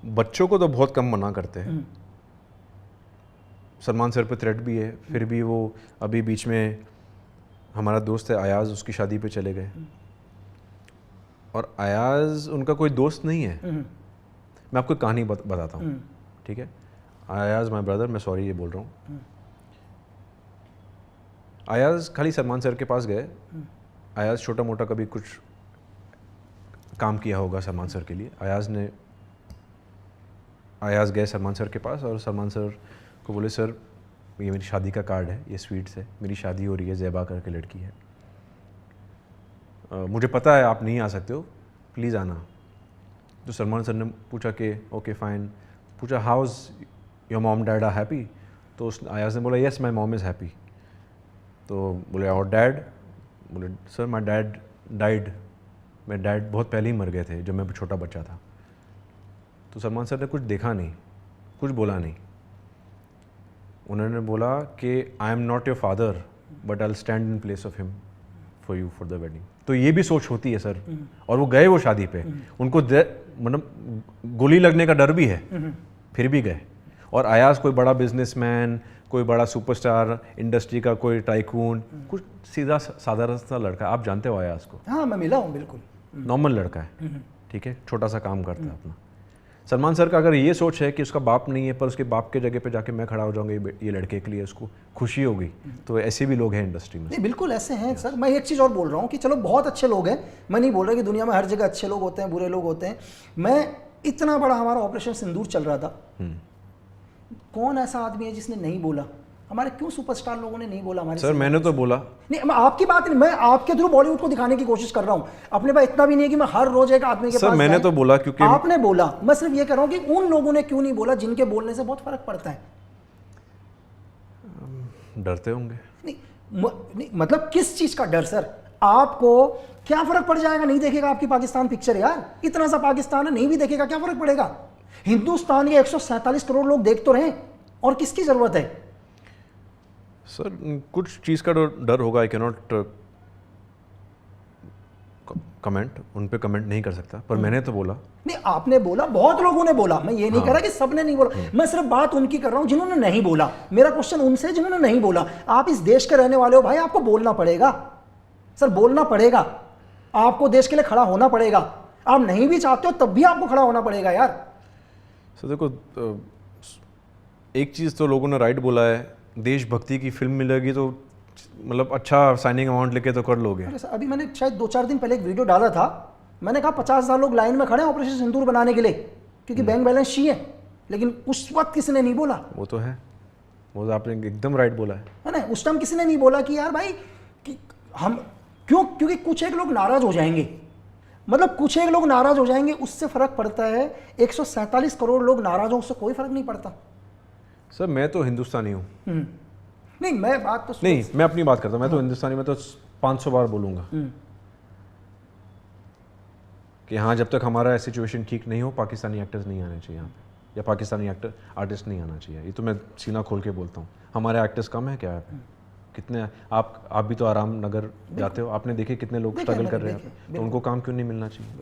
Speaker 2: बच्चों को तो बहुत कम मना करते हैं। सलमान सर पे थ्रेट भी है, फिर भी वो अभी बीच में हमारा दोस्त है अयाज, उसकी शादी पे चले गए, और अयाज उनका कोई दोस्त नहीं है। मैं आपको एक कहानी बताता हूँ, ठीक है? अयाज माय ब्रदर, मैं सॉरी ये बोल रहा हूँ। अयाज खाली सलमान सर के पास गए, अयाज छोटा मोटा कभी कुछ काम किया होगा सलमान सर के लिए, अयाज गए सलमान सर के पास और सलमान सर को बोले सर ये मेरी शादी का कार्ड है, ये स्वीट्स है, मेरी शादी हो रही है, ज़ेबा करके लड़की है, मुझे पता है आप नहीं आ सकते हो, प्लीज़ आना। तो सलमान सर ने पूछा कि ओके फाइन, पूछा how's your mom dad are happy? तो उस अयाज ने बोला yes my mom is happy. तो बोले और डैड? बोले सर माई डैड डाइड मेरे डैड बहुत पहले ही मर गए थे जब मैं छोटा बच्चा था। तो सलमान सर ने कुछ देखा नहीं, कुछ बोला नहीं। उन्होंने बोला कि I am not your father but I will stand in place of him for you for the wedding. तो ये भी सोच होती है सर। और वो गए वो शादी पे, उनको मतलब गोली लगने का डर भी है, फिर भी गए। और अयाज कोई बड़ा बिजनेसमैन, कोई बड़ा सुपरस्टार, इंडस्ट्री का कोई टाइकून, कुछ सीधा साधारण सा लड़का। आप जानते हो अयाज को?
Speaker 1: हाँ, मैं मिला हूँ, बिल्कुल
Speaker 2: नॉर्मल लड़का है, ठीक है, छोटा सा काम करता है अपना। सलमान सर का अगर ये सोच है कि उसका बाप नहीं है पर उसके बाप के जगह पे जाके मैं खड़ा हो जाऊंगा ये लड़के के लिए, उसको खुशी होगी, तो ऐसे भी लोग हैं इंडस्ट्री में।
Speaker 1: नहीं, बिल्कुल ऐसे हैं सर। मैं एक चीज़ और बोल रहा हूँ कि चलो बहुत अच्छे लोग हैं, मैं नहीं बोल रहा कि दुनिया में हर जगह अच्छे लोग होते हैं, बुरे लोग होते हैं। मैं इतना बड़ा हमारा ऑपरेशन सिंदूर चल रहा था, कौन ऐसा आदमी है जिसने नहीं बोला? हमारे क्यों सुपरस्टार लोगों ने नहीं बोला? हमारे
Speaker 2: सर मैंने तो बोला
Speaker 1: नहीं, मैं आपकी बात नहीं, मैं आपके थ्रू बॉलीवुड को दिखाने की कोशिश कर रहा हूं। अपने पास इतना भी नहीं है कि मैं हर रोज एक आदमी के
Speaker 2: सर
Speaker 1: पास
Speaker 2: मैंने तो बोला क्योंकि
Speaker 1: आपने बोला। मैं सिर्फ ये कह रहा हूं कि उन लोगों ने क्यों नहीं बोला जिनके बोलने से बहुत फर्क पड़ता है।
Speaker 2: डरते होंगे।
Speaker 1: नहीं, मतलब किस चीज का डर सर? आपको क्या फर्क पड़ जाएगा? नहीं देखेगा आपकी पाकिस्तान पिक्चर यार, इतना सा पाकिस्तान है, नहीं भी देखेगा क्या फर्क पड़ेगा? हिंदुस्तान के 147 करोड़ लोग देख तो रहे, और किसकी जरूरत है?
Speaker 2: सर कुछ चीज़ का डर होगा, आई कैन नॉट कमेंट, उन पे कमेंट नहीं कर सकता, पर मैंने तो बोला।
Speaker 1: नहीं, आपने बोला, बहुत लोगों ने बोला, मैं ये नहीं कह रहा कि सबने नहीं बोला, मैं सिर्फ बात उनकी कर रहा हूं जिन्होंने नहीं बोला। मेरा क्वेश्चन उनसे जिन्होंने नहीं बोला। आप इस देश के रहने वाले हो भाई, आपको बोलना पड़ेगा सर, बोलना पड़ेगा, आपको देश के लिए खड़ा होना पड़ेगा। आप नहीं भी चाहते हो तब भी आपको खड़ा होना पड़ेगा यार।
Speaker 2: सर देखो, एक चीज़ तो लोगों ने राइट बोला है, देशभक्ति की फिल्म मिलेगी तो मतलब अच्छा साइनिंग अमाउंट लेके तो कर लोगे।
Speaker 1: अरे सर, अभी मैंने शायद 2-4 दिन पहले एक वीडियो डाला था, मैंने कहा 50,000 लोग लाइन में खड़े हैं ऑपरेशन सिंदूर बनाने के लिए, क्योंकि बैंक बैलेंस चाहिए, लेकिन उस वक्त किसी ने नहीं बोला।
Speaker 2: वो तो है, वो तो आपने एकदम राइट बोला है
Speaker 1: ना? उस टाइम किसी ने नहीं बोला कि यार भाई कि हम क्यों, क्योंकि कुछ एक लोग नाराज हो जाएंगे, मतलब कुछ एक लोग नाराज हो जाएंगे, उससे फर्क पड़ता है। 147 करोड़ लोग नाराज हो, उससे कोई फर्क नहीं पड़ता।
Speaker 2: सर मैं तो हिंदुस्तानी हूँ।
Speaker 1: नहीं, मैं बात तो
Speaker 2: नहीं, मैं अपनी बात करता हूँ, मैं तो हिंदुस्तानी में तो 500 बार बोलूँगा कि हाँ, जब तक हमारा सिचुएशन ठीक नहीं हो पाकिस्तानी एक्टर्स नहीं आने चाहिए यहाँ पे, या पाकिस्तानी आर्टिस्ट नहीं आना चाहिए। ये तो मैं सीना खोल के बोलता हूँ। हमारे एक्टर्स कम है क्या? कितने आप भी तो आराम नगर जाते हो, आपने देखे कितने लोग स्ट्रगल कर रहे हैं, तो उनको काम क्यों नहीं मिलना चाहिए?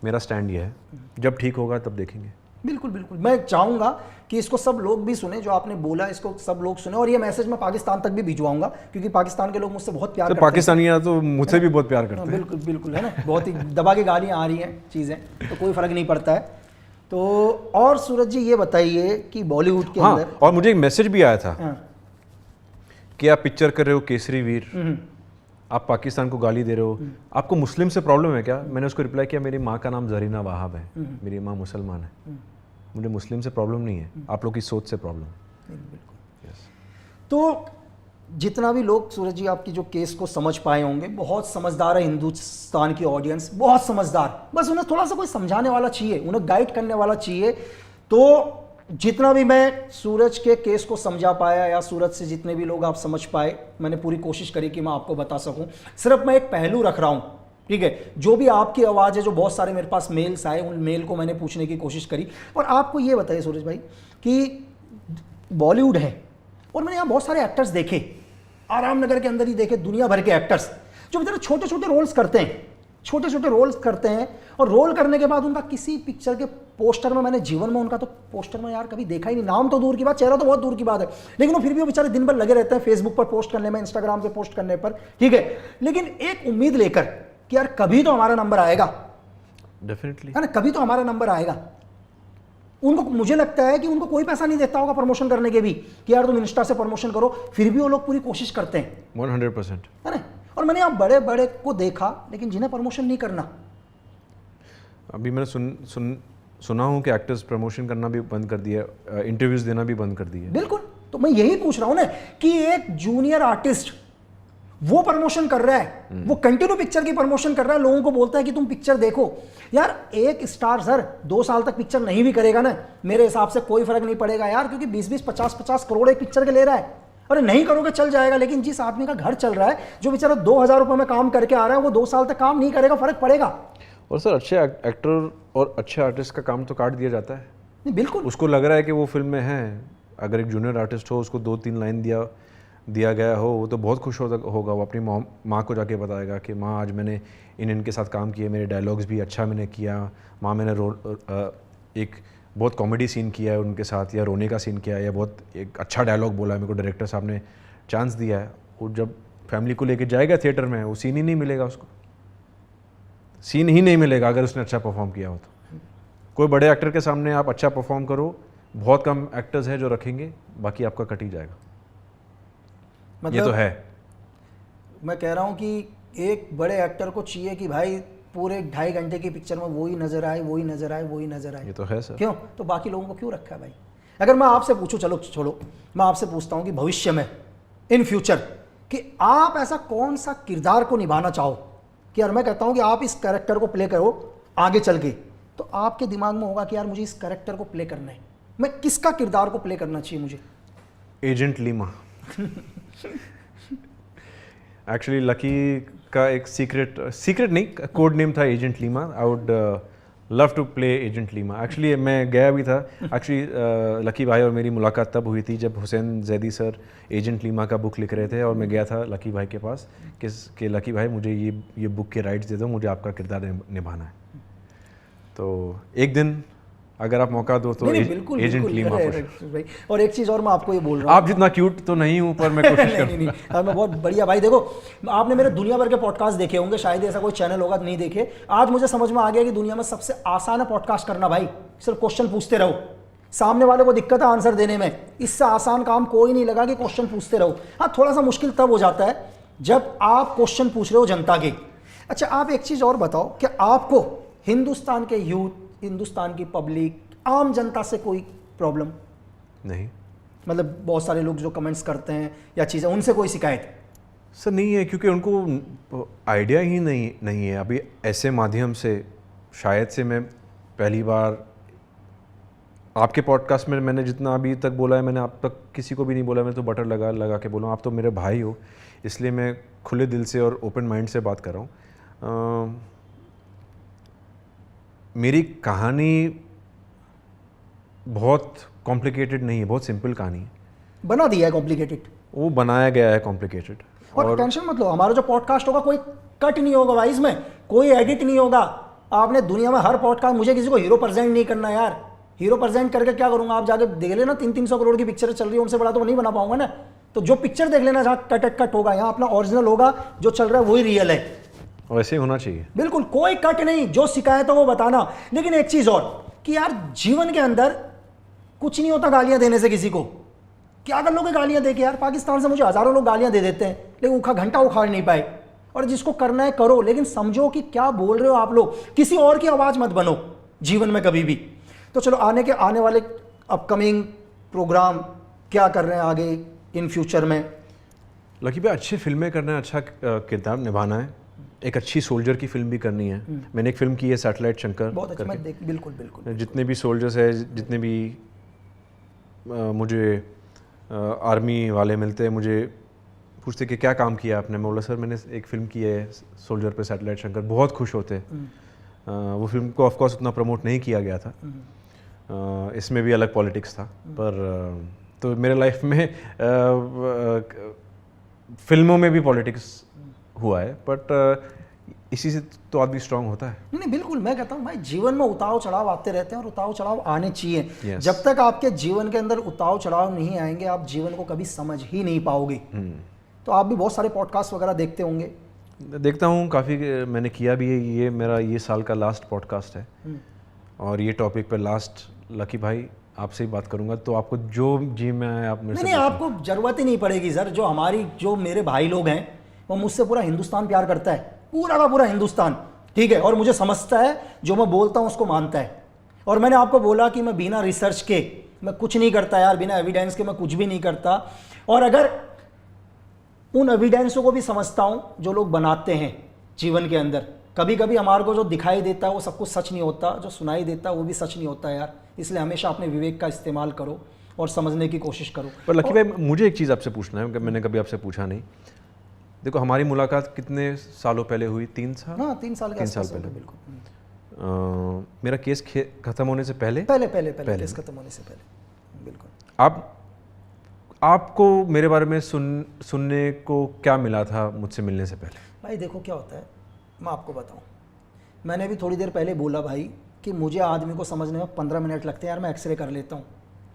Speaker 2: मेरा स्टैंड ये है, जब ठीक होगा तब देखेंगे।
Speaker 1: बिल्कुल बिल्कुल, मैं चाहूंगा कि इसको सब लोग भी सुने, जो आपने बोला इसको सब लोग सुने, और ये मैसेज मैं पाकिस्तान तक भी भिजवाऊंगा, क्योंकि पाकिस्तान के लोग मुझसे बहुत प्यार करते हैं।
Speaker 2: पाकिस्तानी तो मुझसे भी बहुत प्यार करते हैं।
Speaker 1: बिल्कुल बिल्कुल, है ना, बहुत ही दबा के गालियाँ आ रही हैं चीज़ें, तो कोई फर्क नहीं पड़ता है। तो और सूरज जी ये बताइए कि बॉलीवुड के अंदर,
Speaker 2: और मुझे एक मैसेज भी आया था कि आप पिक्चर कर रहे हो केसरी वीर, आप पाकिस्तान को गाली दे रहे हो, आपको मुस्लिम से प्रॉब्लम है क्या? मैंने उसको रिप्लाई किया, मेरी माँ का नाम जरीना वाहब है, मेरी माँ मुसलमान है, मुझे मुस्लिम से प्रॉब्लम नहीं है, आप लोग की सोच से प्रॉब्लम है।
Speaker 1: बिल्कुल। तो जितना भी लोग सूरज जी आपकी जो केस को समझ पाए होंगे, बहुत समझदार है हिंदुस्तान की ऑडियंस, बहुत समझदार, बस उन्हें थोड़ा सा कोई समझाने वाला चाहिए, उन्हें गाइड करने वाला चाहिए। तो जितना भी मैं सूरज के केस को समझा पाया, या सूरज से जितने भी लोग आप समझ पाए, मैंने पूरी कोशिश करी कि मैं आपको बता सकूं। सिर्फ मैं एक पहलू रख रहा हूं, ठीक है, जो भी आपकी आवाज़ है, जो बहुत सारे मेरे पास मेल्स आए, उन मेल को मैंने पूछने की कोशिश करी। और आपको ये बताइए सूरज भाई कि बॉलीवुड है, और मैंने यहाँ बहुत सारे एक्टर्स देखे, आराम नगर के अंदर ही देखे, दुनिया भर के एक्टर्स जो बेचारे छोटे छोटे रोल्स करते हैं, छोटे छोटे रोल्स करते हैं, और रोल करने के बाद उनका किसी पिक्चर के पोस्टर में, मैंने जीवन में उनका तो पोस्टर में यार कभी देखा ही नहीं, नाम तो दूर की बात, चेहरा तो बहुत दूर की बात है, लेकिन वो फिर भी वो बेचारे दिन भर लगे रहते हैं फेसबुक पर पोस्ट करने में, इंस्टाग्राम पे पोस्ट करने पर, ठीक है। लेकिन एक उम्मीद लेकर कि यार कभी तो हमारा नंबर आएगा,
Speaker 2: डेफिनेटली,
Speaker 1: है ना, कभी तो हमारा नंबर आएगा। उनको, मुझे लगता है कि उनको कोई पैसा नहीं देता होगा प्रमोशन करने के भी, कि यार तुम इंस्टा से प्रमोशन करो, फिर भी वो लोग पूरी कोशिश करते हैं,
Speaker 2: 100%,
Speaker 1: है ना। और मैंने यहाँ बड़े बड़े को देखा, लेकिन जिन्हें प्रमोशन नहीं करना।
Speaker 2: अभी मैंने सुना हूँ कि एक्टर्स प्रमोशन करना भी बंद कर दिया, इंटरव्यूज देना भी बंद कर दिया।
Speaker 1: बिल्कुल, तो मैं यही पूछ रहा हूँ ना कि एक जूनियर आर्टिस्ट वो प्रमोशन कर रहा है, वो कंटिन्यू पिक्चर की प्रमोशन कर रहा है, लोगों को बोलता है कि तुम पिक्चर देखो। यार एक स्टार सर 2 साल तक पिक्चर नहीं भी करेगा ना, मेरे हिसाब से कोई फर्क नहीं पड़ेगा यार, क्योंकि 20-20, 50-50 करोड़ एक पिक्चर के ले रहा है। अरे नहीं करोगे चल जाएगा, लेकिन जिस आदमी का घर चल रहा है, जो बेचारा 2,000 रुपये में काम करके आ रहा है, वो 2 साल तक काम नहीं करेगा, फर्क पड़ेगा?
Speaker 2: और सर अच्छे एक्टर और अच्छे आर्टिस्ट का काम तो काट दिया जाता है।
Speaker 1: नहीं बिल्कुल,
Speaker 2: उसको लग रहा है कि वो फिल्म में है, अगर एक जूनियर आर्टिस्ट हो, उसको 2-3 लाइन दिया गया हो, वो तो बहुत खुश होगा। वो अपनी माँ को जाके बताएगा कि माँ आज मैंने इनके साथ काम किया, मेरे डायलॉग्स भी अच्छा मैंने किया, माँ मैंने एक बहुत कॉमेडी सीन किया है उनके साथ, या रोने का सीन किया है, या बहुत एक अच्छा डायलॉग बोला है, मेरे को डायरेक्टर साहब ने चांस दिया है। वो जब फैमिली को लेके जाएगा थिएटर में, वो सीन ही नहीं मिलेगा उसको, सीन ही नहीं मिलेगा अगर उसने अच्छा परफॉर्म किया हो तो। कोई बड़े एक्टर के सामने आप अच्छा परफॉर्म करो, बहुत कम एक्टर्स हैं जो रखेंगे, बाकी आपका कट ही जाएगा।
Speaker 1: मतलब
Speaker 2: ये तो है।
Speaker 1: मैं कह रहा हूँ कि एक बड़े एक्टर को चाहिए कि भाई पूरे 2.5 घंटे की पिक्चर में वही नजर आए, वही नजर आए, वही नजर आए।
Speaker 2: ये तो है सर।
Speaker 1: क्यों? तो बाकी लोगों को क्यों रखा है भाई? अगर मैं आपसे पूछूं, चलो छोड़ो, मैं आपसे पूछता हूं कि भविष्य में, इन फ्यूचर, कि आप ऐसा कौन सा किरदार को निभाना चाहो कि यार मैं कहता हूं कि आप इस कैरेक्टर को प्ले करो आगे चल के, तो आपके दिमाग में होगा कि यार मुझे इस कैरेक्टर को प्ले करना है, मैं किसका किरदार को प्ले करना चाहिए मुझे?
Speaker 2: Agent Lima. एक्चुअली लकी का एक सीक्रेट नहीं, कोड नेम था agent Lima. I would love to play agent Lima. Actually मैं गया भी था। एक्चुअली लकी भाई और मेरी मुलाकात तब हुई थी जब Hussain Zaidi sir agent Lima का बुक लिख रहे थे, और मैं गया था लकी भाई के पास कि लकी भाई मुझे ये बुक के राइट्स दे दो, मुझे आपका किरदार निभाना है। तो एक दिन अगर आप मौका दो तो एजेंट लीमा
Speaker 1: भाई। और एक चीज़ और मैं आपको ये बोल रहा हूँ,
Speaker 2: आप जितना क्यूट तो नहीं हूँ पर मैं कोशिश
Speaker 1: नहीं, नहीं, नहीं, मैं बहुत बढ़िया भाई। देखो, आपने मेरे दुनिया भर के पॉडकास्ट देखे होंगे, शायद ऐसा कोई चैनल होगा नहीं देखे। आज मुझे समझ में आ गया कि दुनिया में सबसे आसान है पॉडकास्ट करना भाई। सिर्फ क्वेश्चन पूछते रहो, सामने वाले को दिक्कत है आंसर देने में, इससे आसान काम कोई नहीं लगा कि क्वेश्चन पूछते रहो। हाँ, थोड़ा सा मुश्किल तब हो जाता है जब आप क्वेश्चन पूछ रहे हो जनता के। अच्छा, आप एक चीज़ और बताओ कि आपको हिंदुस्तान के यूथ, हिंदुस्तान की पब्लिक, आम जनता से कोई प्रॉब्लम
Speaker 2: नहीं?
Speaker 1: मतलब बहुत सारे लोग जो कमेंट्स करते हैं या चीज़ें, उनसे कोई शिकायत?
Speaker 2: सर नहीं है, क्योंकि उनको आइडिया ही नहीं है। अभी ऐसे माध्यम से शायद से मैं पहली बार आपके पॉडकास्ट में, मैंने जितना अभी तक बोला है, मैंने आप तक किसी को भी नहीं बोला। मैं तो बटर लगा के बोला, आप तो मेरे भाई हो, इसलिए मैं खुले दिल से और ओपन माइंड से बात कर रहा हूँ। मेरी कहानी बहुत कॉम्प्लिकेटेड नहीं है, बहुत सिंपल कहानी है।
Speaker 1: बना दिया है कॉम्प्लिकेटेड,
Speaker 2: वो बनाया गया है कॉम्प्लिकेटेड।
Speaker 1: और टेंशन मत लो, हमारा जो पॉडकास्ट होगा कोई कट नहीं होगा भाई, इसमें कोई एडिट नहीं होगा। आपने दुनिया में हर पॉडकास्ट, मुझे किसी को हीरो प्रेजेंट नहीं करना यार। हीरो प्रेजेंट करके क्या करूंगा? आप जाके देख लेना, 300-300 करोड़ की पिक्चर चल रही है, उनसे बड़ा तो नहीं बना पाऊंगा ना। तो जो पिक्चर देख लेना जहाँ कट होगा, यहाँ अपना ओरिजिनल होगा, जो चल रहा है वही रियल है।
Speaker 2: वैसे ही होना चाहिए,
Speaker 1: बिल्कुल कोई कट नहीं, जो शिकायत हो वो बताना। लेकिन एक चीज और कि यार जीवन के अंदर कुछ नहीं होता गालियां देने से किसी को। क्या कर लोगे गालियां देके? यार पाकिस्तान से मुझे हजारों लोग गालियां दे देते हैं, लेकिन घंटा उखाड़ नहीं पाए। और जिसको करना है करो, लेकिन समझो कि क्या बोल रहे हो आप लोग, किसी और की आवाज मत बनो जीवन में कभी भी। तो चलो, आने वाले अपकमिंग प्रोग्राम क्या कर रहे हैं आगे इन फ्यूचर में?
Speaker 2: लकी भाई अच्छी फिल्में करना है, अच्छा किरदार निभाना है, एक अच्छी सोल्जर की फिल्म भी करनी है। मैंने एक फिल्म की है सैटेलाइट शंकर,
Speaker 1: बहुत अच्छा, मैं बिल्कुल।
Speaker 2: जितने भी सोल्जर्स है, जितने भी मुझे आर्मी वाले मिलते हैं, मुझे पूछते कि क्या काम किया आपने। मैं बोला सर मैंने एक फ़िल्म की है सोल्जर पे, सैटेलाइट शंकर। बहुत खुश होते। वो फिल्म को ऑफकोर्स उतना प्रमोट नहीं किया गया था, इसमें भी अलग पॉलिटिक्स था, पर तो मेरे लाइफ में फिल्मों में भी पॉलिटिक्स हुआ है, बट इसी से तो आदमी स्ट्रांग होता है।
Speaker 1: नहीं बिल्कुल, मैं कहता हूँ भाई जीवन में उतार चढ़ाव आते रहते हैं और उतार चढ़ाव आने चाहिए।
Speaker 2: Yes.
Speaker 1: जब तक आपके जीवन के अंदर उतार चढ़ाव नहीं आएंगे, आप जीवन को कभी समझ ही नहीं पाओगे। तो आप भी बहुत सारे पॉडकास्ट वगैरह देखते होंगे?
Speaker 2: देखता हूँ, काफ़ी मैंने किया भी है। ये मेरा ये साल का लास्ट पॉडकास्ट है, और ये टॉपिक पे लास्ट लकी भाई आपसे ही बात करूंगा, तो आपको जो जी में आए आप मेरे से
Speaker 1: नहीं, आपको जरूरत ही नहीं पड़ेगी सर। जो मेरे भाई लोग हैं, वो मुझसे पूरा हिंदुस्तान प्यार करता है, पूरा का पूरा हिंदुस्तान, ठीक है। और मुझे समझता है, जो मैं बोलता हूँ उसको मानता है। और मैंने आपको बोला कि मैं बिना रिसर्च के मैं कुछ नहीं करता यार, बिना एविडेंस के मैं कुछ भी नहीं करता। और अगर उन एविडेंसों को भी समझता हूँ जो लोग बनाते हैं जीवन के अंदर, कभी कभी हमारे को जो दिखाई देता है वो सब कुछ सच नहीं होता, जो सुनाई देता है वो भी सच नहीं होता यार। इसलिए हमेशा अपने विवेक का इस्तेमाल करो। और समझने की कोशिश करूँ।
Speaker 2: पर लकी भाई, मुझे एक चीज़ आपसे पूछना है, मैंने कभी आपसे पूछा नहीं। देखो, हमारी मुलाकात कितने सालों पहले हुई? 3 साल?
Speaker 1: हाँ, 3 साल के
Speaker 2: 3 साल
Speaker 1: आसपास
Speaker 2: पहले।
Speaker 1: होगा, बिल्कुल।
Speaker 2: मेरा केस खत्म होने से पहले
Speaker 1: पहले केस खत्म होने से पहले, बिल्कुल।
Speaker 2: आपको मेरे बारे में सुनने को क्या मिला था मुझसे मिलने से पहले?
Speaker 1: भाई देखो क्या होता है, मैं आपको बताऊं, मैंने भी थोड़ी देर पहले बोला भाई कि मुझे आदमी को समझने में 15 मिनट लगते हैं यार, मैं एक्सरे कर लेता हूँ,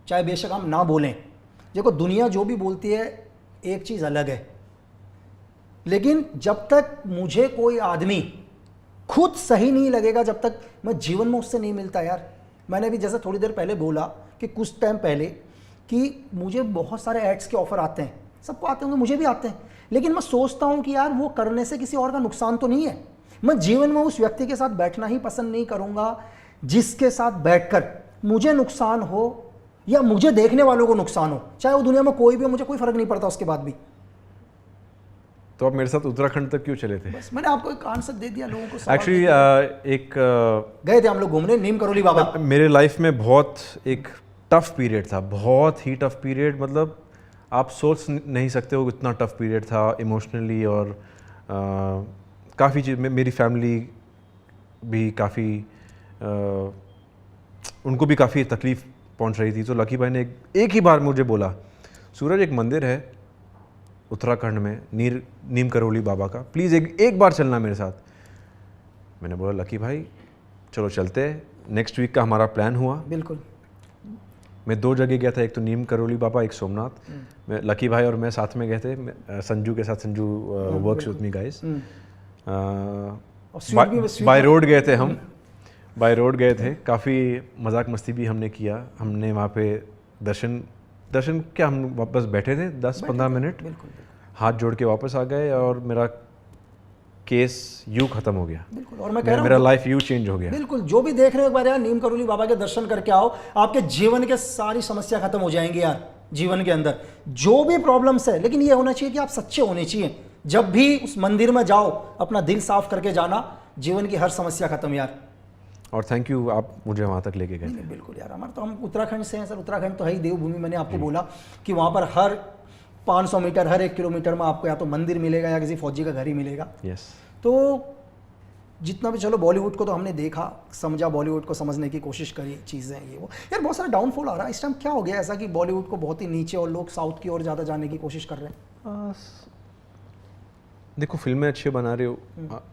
Speaker 1: चाहे बेशक हम ना बोलें। देखो दुनिया जो भी बोलती है एक चीज़ अलग है, लेकिन जब तक मुझे कोई आदमी खुद सही नहीं लगेगा, जब तक मैं जीवन में उससे नहीं मिलता यार। मैंने भी जैसे थोड़ी देर पहले बोला कि कुछ टाइम पहले कि मुझे बहुत सारे एड्स के ऑफर आते हैं, सबको आते होंगे, मुझे भी आते हैं, लेकिन मैं सोचता हूं कि यार वो करने से किसी और का नुकसान तो नहीं है। मैं जीवन में उस व्यक्ति के साथ बैठना ही पसंद नहीं करूंगा जिसके साथ बैठकर मुझे नुकसान हो या मुझे देखने वालों को नुकसान हो, चाहे वो दुनिया में कोई भी हो, मुझे कोई फर्क नहीं पड़ता उसके बाद भी।
Speaker 2: तो आप मेरे साथ उत्तराखंड तक क्यों चले थे?
Speaker 1: बस मैंने आपको एक आंसर दे दिया, लोगों को
Speaker 2: एक्चुअली
Speaker 1: गए थे हम लोग घूमने नीम करोली बाबा।
Speaker 2: मेरे लाइफ में बहुत एक टफ पीरियड था, बहुत ही टफ पीरियड, मतलब आप सोच नहीं सकते हो इतना टफ पीरियड था इमोशनली, और काफ़ी चीज़ मेरी फैमिली भी काफ़ी उनको भी काफ़ी तकलीफ़ पहुंच रही थी। तो लकी भाई ने एक ही बार मुझे बोला, सूरज एक मंदिर है उत्तराखंड में नीम करोली बाबा का, प्लीज़ एक बार चलना मेरे साथ। मैंने बोला लकी भाई चलो चलते हैं। नेक्स्ट वीक का हमारा प्लान हुआ।
Speaker 1: बिल्कुल।
Speaker 2: मैं 2 जगह गया था, एक तो नीम करोली बाबा, एक सोमनाथ। मैं लकी भाई और मैं साथ में गए थे, संजू के साथ, Sanju works with me guys. By road गए थे हम, बाय रोड गए थे, काफ़ी मजाक मस्ती भी हमने किया। हमने वहाँ पे दर्शन क्या, हम वापस बैठे थे 10-15 मिनट, हाथ जोड़ के वापस आ गए, और मेरा केस यूँ ख़त्म हो गया।
Speaker 1: बिल्कुल। और मैं कह रहा हूँ
Speaker 2: मेरा लाइफ यूँ चेंज हो गया।
Speaker 1: बिल्कुल। जो भी देख रहे हो एक बार यार नीम करोली बाबा के दर्शन करके आओ, आपके जीवन के सारी समस्या खत्म हो जाएंगी यार। जीवन के अंदर जो भी प्रॉब्लम्स है, लेकिन ये होना चाहिए कि आप सच्चे होने चाहिए। जब भी उस मंदिर में जाओ अपना दिल साफ करके जाना, जीवन की हर समस्या खत्म यार।
Speaker 2: और थैंक यू, आप मुझे वहाँ तक लेके गए।
Speaker 1: नहीं बिल्कुल यार, हमारा तो, हम उत्तराखंड से हैं सर, उत्तराखंड तो है ही देवभूमि। मैंने आपको बोला कि वहाँ पर हर 500 मीटर, हर 1 किलोमीटर में आपको या तो मंदिर मिलेगा या किसी फौजी का घर ही मिलेगा।
Speaker 2: यस।
Speaker 1: तो जितना भी, चलो बॉलीवुड को तो हमने देखा समझा, बॉलीवुड को समझने की कोशिश करी, चीज़ें ये वो यार, बहुत सारा डाउनफॉल आ रहा है इस टाइम। क्या हो गया ऐसा कि बॉलीवुड को बहुत ही नीचे और लोग साउथ की ओर ज़्यादा जाने की कोशिश कर रहे हैं?
Speaker 2: देखो फिल्में अच्छे बना रहे हो,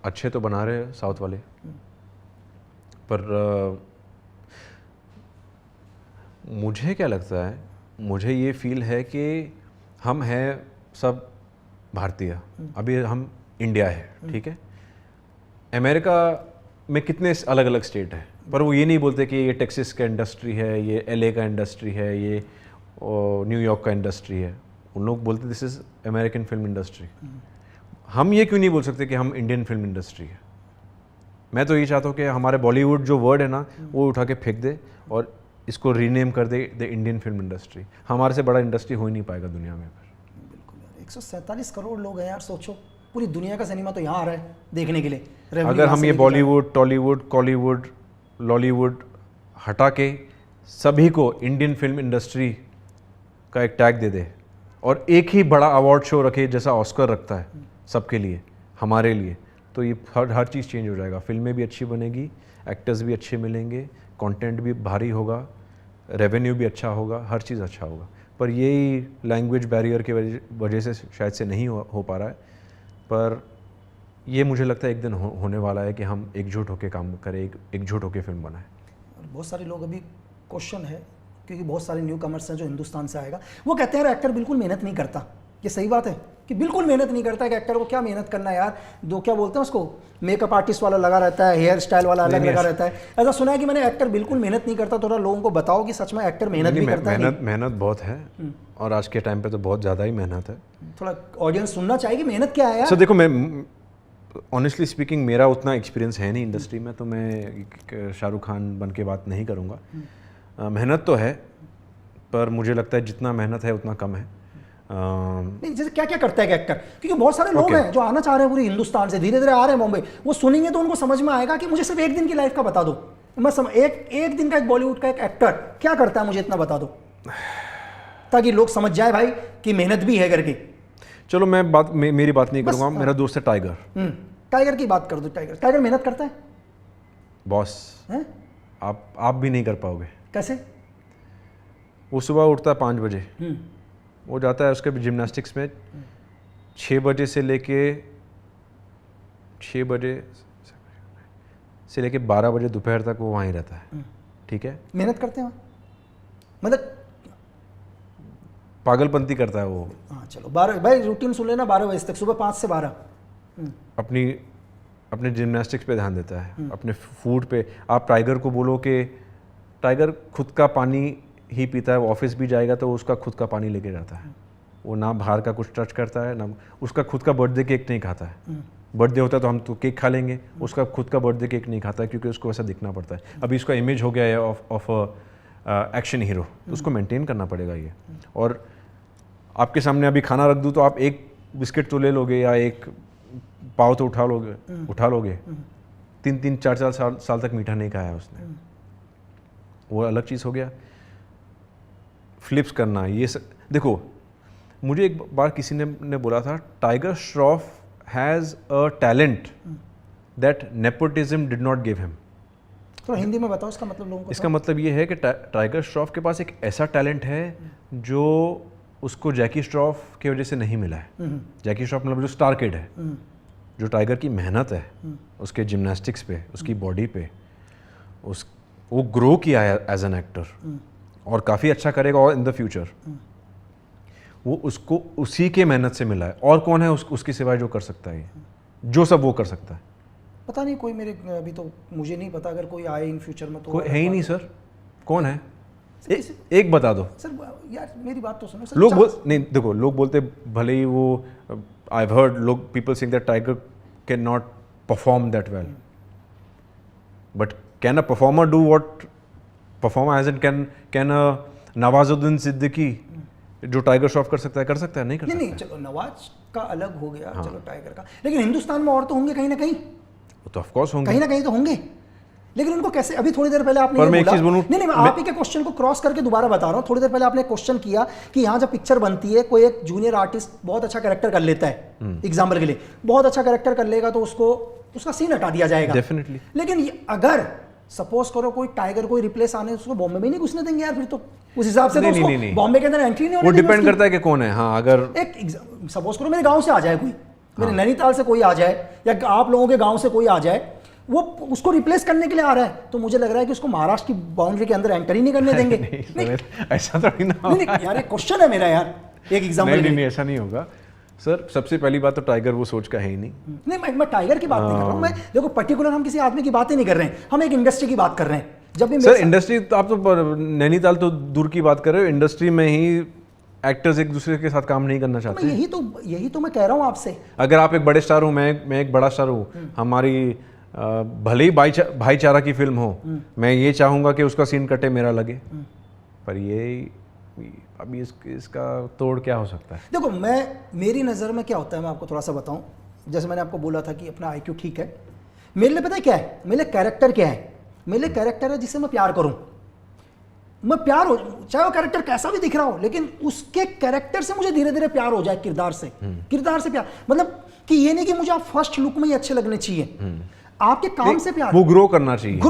Speaker 2: अच्छे तो बना रहे हैं साउथ वाले, पर मुझे क्या लगता है, मुझे ये फील है कि हम हैं सब भारतीय, अभी हम इंडिया है, ठीक है। अमेरिका में कितने अलग अलग स्टेट हैं, पर वो ये नहीं बोलते कि ये टेक्सास का इंडस्ट्री है, ये LA का इंडस्ट्री है, ये न्यूयॉर्क का इंडस्ट्री है। उन लोग बोलते this is American film industry. हम ये क्यों नहीं बोल सकते कि हम इंडियन फिल्म इंडस्ट्री है? मैं तो ये चाहता हूँ कि हमारे बॉलीवुड जो वर्ड है ना, वो उठा के फेंक दे और इसको रीनेम कर दे द इंडियन फिल्म इंडस्ट्री। हमारे से बड़ा इंडस्ट्री हो ही नहीं पाएगा दुनिया में।
Speaker 1: बिल्कुल यार, 147 करोड़ लोग हैं यार, सोचो पूरी दुनिया का सिनेमा तो यहाँ आ रहा है देखने के लिए।
Speaker 2: अगर हम ये बॉलीवुड, टॉलीवुड, कॉलीवुड, लॉलीवुड हटा के सभी को इंडियन फिल्म इंडस्ट्री का एक टैग दे दे और एक ही बड़ा अवार्ड शो रखे जैसा ऑस्कर रखता है सबके लिए, हमारे लिए, तो ये हर चीज़ चेंज हो जाएगा। फिल्में भी अच्छी बनेगी, एक्टर्स भी अच्छे मिलेंगे, कंटेंट भी भारी होगा, रेवेन्यू भी अच्छा होगा, हर चीज़ अच्छा होगा। पर यही लैंग्वेज बैरियर की वजह से शायद से नहीं हो पा रहा है, पर ये मुझे लगता है एक दिन होने वाला है कि हम एकजुट होकर काम करें, एकजुट होकर फिल्म बनाएं।
Speaker 1: बहुत सारे लोग, अभी क्वेश्चन है क्योंकि बहुत सारे न्यू कमर्स हैं जो हिंदुस्तान से आएगा, वो कहते हैं यार एक्टर बिल्कुल मेहनत नहीं करता। ये सही बात है कि बिल्कुल मेहनत नहीं करता है कि एक्टर को क्या मेहनत करना है यार, दो क्या बोलते हैं उसको, मेकअप आर्टिस्ट वाला लगा रहता है, हेयर स्टाइल वाला अलग लगा रहता है। ऐसा सुना है कि मैंने एक्टर बिल्कुल मेहनत नहीं करता। थोड़ा लोगों को बताओ कि सच में एक्टर मेहनत भी करता है?
Speaker 2: मेहनत बहुत है और आज के टाइम पे तो बहुत ज़्यादा ही मेहनत है।
Speaker 1: थोड़ा ऑडियंस सुनना चाहिए कि मेहनत क्या है यार।
Speaker 2: सर देखो, मैं ऑनेस्टली स्पीकिंग मेरा उतना एक्सपीरियंस है नहीं इंडस्ट्री में, तो मैं शाहरुख खान बन के बात नहीं करूँगा। मेहनत तो है, पर मुझे लगता है जितना मेहनत है उतना कम है।
Speaker 1: नहीं, जैसे क्या क्या करता है एक्टर, क्योंकि बहुत सारे लोग हैं जो आना चाह रहे हैं पूरी हिंदुस्तान से, धीरे धीरे आ रहे हैं मुंबई, वो सुनेंगे तो उनको समझ में आएगा कि मुझे सिर्फ एक दिन की लाइफ का बता दो। मैं एक दिन का एक बॉलीवुड का एक एक्टर क्या करता है मुझे इतना बता दो। ताकि लोग समझ जाए भाई कि मेहनत भी है करके।
Speaker 2: चलो मैं मेरी बात नहीं करूँगा, मेरा दोस्त है टाइगर।
Speaker 1: टाइगर की बात कर दो। टाइगर मेहनत करता है
Speaker 2: बॉस,
Speaker 1: हैं?
Speaker 2: आप भी नहीं कर पाओगे।
Speaker 1: कैसे?
Speaker 2: वो सुबह उठता है 5 बजे, वो जाता है उसके जिम्नास्टिक्स में 6 बजे से लेके 12 बजे दोपहर तक वो वहीं रहता है। ठीक है,
Speaker 1: मेहनत करते हैं वहाँ? मतलब
Speaker 2: पागलपंती करता है वो।
Speaker 1: हाँ चलो 12 भाई रूटीन सुन लेना, 12 बजे तक, सुबह 5 से 12
Speaker 2: अपने जिम्नास्टिक्स पे ध्यान देता है, अपने फूड पे। आप टाइगर को बोलो कि टाइगर खुद का पानी ही पीता है, वो ऑफिस भी जाएगा तो उसका खुद का पानी लेके जाता है। वो ना बाहर का कुछ टच करता है, ना उसका खुद का बर्थडे केक नहीं खाता है। बर्थडे होता है तो हम तो केक खा लेंगे, उसका खुद का बर्थडे केक नहीं खाता है क्योंकि उसको ऐसा दिखना पड़ता है। अभी उसका इमेज हो गया है ऑफ एक्शन हीरो, तो उसको मेंटेन करना पड़ेगा ये। और आपके सामने अभी खाना रख दूँ तो आप एक बिस्किट तो ले लोगे या एक पाव तो उठा लोगे। 3-3, 4-4 साल तक मीठा नहीं खाया उसने, वो अलग चीज़ हो गया। फ्लिप्स करना ये देखो, मुझे एक बार किसी ने बोला था tiger Shroff has a talent that nepotism did not give him.
Speaker 1: तो हिंदी में बताओ इसका मतलब लोगों को।
Speaker 2: इसका मतलब ये है कि टाइगर श्रॉफ के पास एक ऐसा टैलेंट है जो उसको जैकी श्रॉफ की वजह से नहीं मिला है। जैकी श्रॉफ मतलब जो स्टार किड है, जो टाइगर की मेहनत है उसके जिम्नास्टिक्स पे, उसकी बॉडी पे, वो ग्रो किया है एज एन एक्टर और काफ़ी अच्छा करेगा और इन द फ्यूचर। वो उसको उसी के मेहनत से मिला है। और कौन है उसकी सिवाय जो कर सकता है ये, जो सब वो कर सकता है?
Speaker 1: पता नहीं, कोई मेरे अभी तो मुझे नहीं पता, अगर कोई आए इन फ्यूचर में तो
Speaker 2: कोई है ही नहीं सर। कौन है? एक बता दो
Speaker 1: सर। यार मेरी बात तो सुनो सर।
Speaker 2: लोग नहीं देखो, लोग बोलते भले ही वो आई हैव हर्ड लोग people saying that Tiger can not perform that well, but can a performer do what performer as it can a Nawazuddin Siddiqui जो टाइगर श्रॉफ कर सकता है नहीं कर सकता?
Speaker 1: नहीं, चलो नवाज का अलग हो गया। हाँ। चलो टाइगर का, लेकिन हिंदुस्तान में और तो होंगे कहीं ना कहीं।
Speaker 2: वो तो ऑफ कोर्स होंगे,
Speaker 1: कहीं ना कहीं तो होंगे, लेकिन उनको कैसे? अभी थोड़ी देर पहले आपने ये बोला, नहीं मैं आप ही के क्वेश्चन को क्रॉस करके दोबारा बता रहा हूँ। थोड़ी देर पहले आपने क्वेश्चन किया कि यहाँ जब पिक्चर बनती है, कोई एक जूनियर आर्टिस्ट बहुत अच्छा कैरेक्टर कर लेता है, एग्जाम्पल के लिए बहुत अच्छा कैरेक्टर कर लेगा तो उसका सीन हटा दिया जाएगा डेफिनेटली। लेकिन अगर सपोज करो कोई टाइगर कोई रिप्लेस आने, उसको बॉम्बे में नहीं घुसने देंगे यार, फिर तो उस हिसाब से तो बॉम्बे के अंदर एंट्री नहीं होने देंगे।
Speaker 2: वो डिपेंड करता है कि कौन है। हाँ, अगर
Speaker 1: एक सपोज करो मेरे गांव से आ जाए कोई, मेरे नैनीताल से कोई आ जाए, या आप लोगों के गांव से कोई आ जाए, वो उसको रिप्लेस करने के लिए आ रहा है, तो मुझे लग रहा है कि उसको महाराष्ट्र की बाउंड्री के अंदर एंटर ही नहीं करने देंगे।
Speaker 2: नहीं, ऐसा तो नहीं
Speaker 1: यार एक क्वेश्चन है मेरा यार, एक एग्जांपल।
Speaker 2: नहीं, ऐसा नहीं होगा सर। सबसे पहली बात तो टाइगर वो सोच का है ही नहीं।
Speaker 1: मैं टाइगर की बात नहीं कर रहा हूँ। मैं देखो पर्टिकुलर हम किसी आदमी की बात ही नहीं कर रहे हैं, हम एक इंडस्ट्री की बात कर रहे हैं। जब भी
Speaker 2: सर इंडस्ट्री तो आप तो नैनीताल तो दूर की बात कर रहे हो, इंडस्ट्री में ही एक्टर्स एक दूसरे के साथ काम नहीं करना चाहते।
Speaker 1: यही तो मैं कह रहा हूँ आपसे।
Speaker 2: अगर आप एक बड़े स्टार हो, मैं एक बड़ा स्टार हूँ, हमारी भले ही भाईचारा की फिल्म हो, मैं ये चाहूँगा कि उसका सीन कटे, मेरा लगे, पर ये अभी इसका तोड़ क्या हो सकता है?
Speaker 1: देखो मेरी नज़र में क्या होता है, मैं आपको थोड़ा सा बताऊँ। जैसे मैंने आपको बोला था कि अपना IQ ठीक है, मेरे लिए पता है क्या है, मेरे लिए कैरेक्टर क्या है? मेरे लिए कैरेक्टर है जिससे मैं प्यार करूँ। मैं प्यार हो, चाहे वो कैरेक्टर कैसा भी दिख रहा हो, लेकिन उसके कैरेक्टर से मुझे धीरे धीरे प्यार हो जाए, किरदार से प्यार। मतलब कि ये नहीं कि मुझे आप फर्स्ट लुक में ही अच्छे लगने चाहिए, आपके काम से प्यार,
Speaker 2: वो ग्रो करना चाहिए।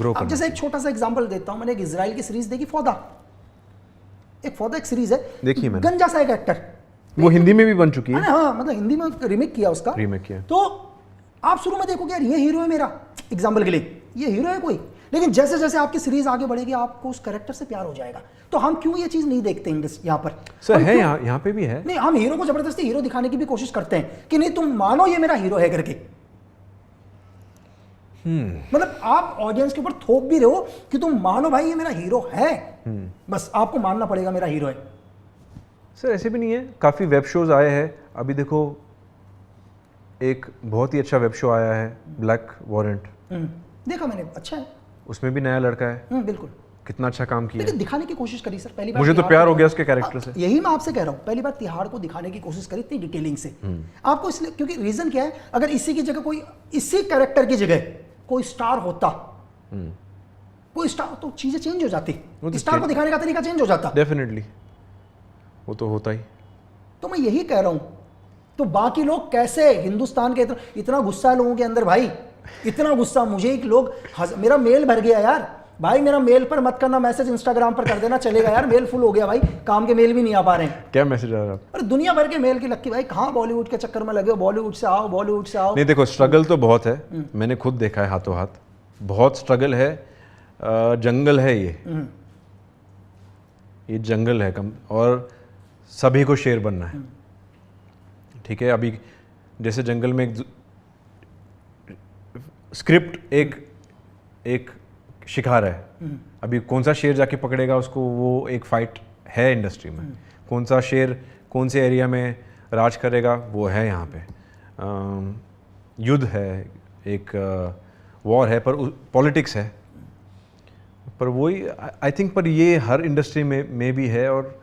Speaker 1: अब जैसे एक छोटा सा एग्जांपल देता हूं, मैंने एक इजराइल की सीरीज देखी, फौदा एक सीरीज है,
Speaker 2: देखिए मैंने।
Speaker 1: गंजा सा एक एक्टर,
Speaker 2: वो हिंदी में भी बन चुकी है।
Speaker 1: हाँ, मतलब हिंदी में रीमेक किया। तो आप शुरू में देखोगे यार ये हीरो है मेरा, एग्जाम्पल के लिए ये हीरो है कोई, लेकिन जैसे जैसे आपकी सीरीज आगे बढ़ेगी आपको उस कैरेक्टर से प्यार हो जाएगा। तो हम क्यों ये चीज नहीं देखते यहाँ पर?
Speaker 2: सर है, यहाँ पे भी है।
Speaker 1: नहीं, हम हीरो को जबरदस्ती हीरो दिखाने की भी कोशिश करते हैं कि नहीं तुम मानो ये मेरा हीरो है करके। मतलब आप ऑडियंस के ऊपर थोप भी रहे हो कि तुम मानो भाई ये मेरा हीरो है, बस आपको मानना पड़ेगा मेरा हीरो है।
Speaker 2: सर ऐसे भी नहीं है, काफ़ी वेब शोज आए हैं। अभी देखो एक बहुत ही अच्छा वेब शो आया है, ब्लैक वारंट।
Speaker 1: देखा मैंने, अच्छा है।
Speaker 2: उसमें भी नया लड़का है,
Speaker 1: बिल्कुल,
Speaker 2: कितना अच्छा काम किया।
Speaker 1: लेकिन दिखाने की कोशिश करी सर पहली बार।
Speaker 2: मुझे तो प्यार हो गया उसके कैरेक्टर से।
Speaker 1: यही मैं आपसे कह रहा हूँ, पहली बार तिहाड़ को दिखाने की कोशिश करी इतनी डिटेलिंग से आपको, इसलिए क्योंकि रीजन क्या है, अगर इसी की जगह कोई, इसी कैरेक्टर की जगह कोई स्टार होता, कोई स्टार, तो चीजें चेंज हो जाती, स्टार को दिखाने का तरीका चेंज हो जाता।
Speaker 2: डेफिनेटली। वो तो होता ही।
Speaker 1: तो मैं यही कह रहा हूं, तो बाकी लोग कैसे हिंदुस्तान के इतना गुस्सा है लोगों के अंदर भाई, इतना गुस्सा मुझे एक लोग मेरा मेल भर गया यार भाई, मेरा मेल पर मत करना मैसेज, इंस्टाग्राम पर कर देना चलेगा यार, मेल फुल हो गया भाई, काम के मेल भी नहीं आ पा रहे हैं।
Speaker 2: क्या मैसेज आ रहा है?
Speaker 1: अरे दुनिया भर के मेल की लक्की भाई, कहाँ बॉलीवुड के चक्कर में लगे हो, बॉलीवुड से आओ, बॉलीवुड से आओ।
Speaker 2: नहीं देखो, स्ट्रगल तो बहुत है, मैंने खुद देखा है हाथों हाथ, बहुत स्ट्रगल है, जंगल है ये जंगल है कम, और सभी को शेर बनना है, ठीक है। अभी जैसे जंगल में एक स्क्रिप्ट एक शिकार है, अभी कौन सा शेर जाके पकड़ेगा उसको, वो एक फाइट है इंडस्ट्री में। कौन सा शेर कौन से एरिया में राज करेगा वो है यहाँ पे, युद्ध है, एक वॉर है, पर पॉलिटिक्स है, पर वही आई थिंक, पर ये हर इंडस्ट्री में भी है। और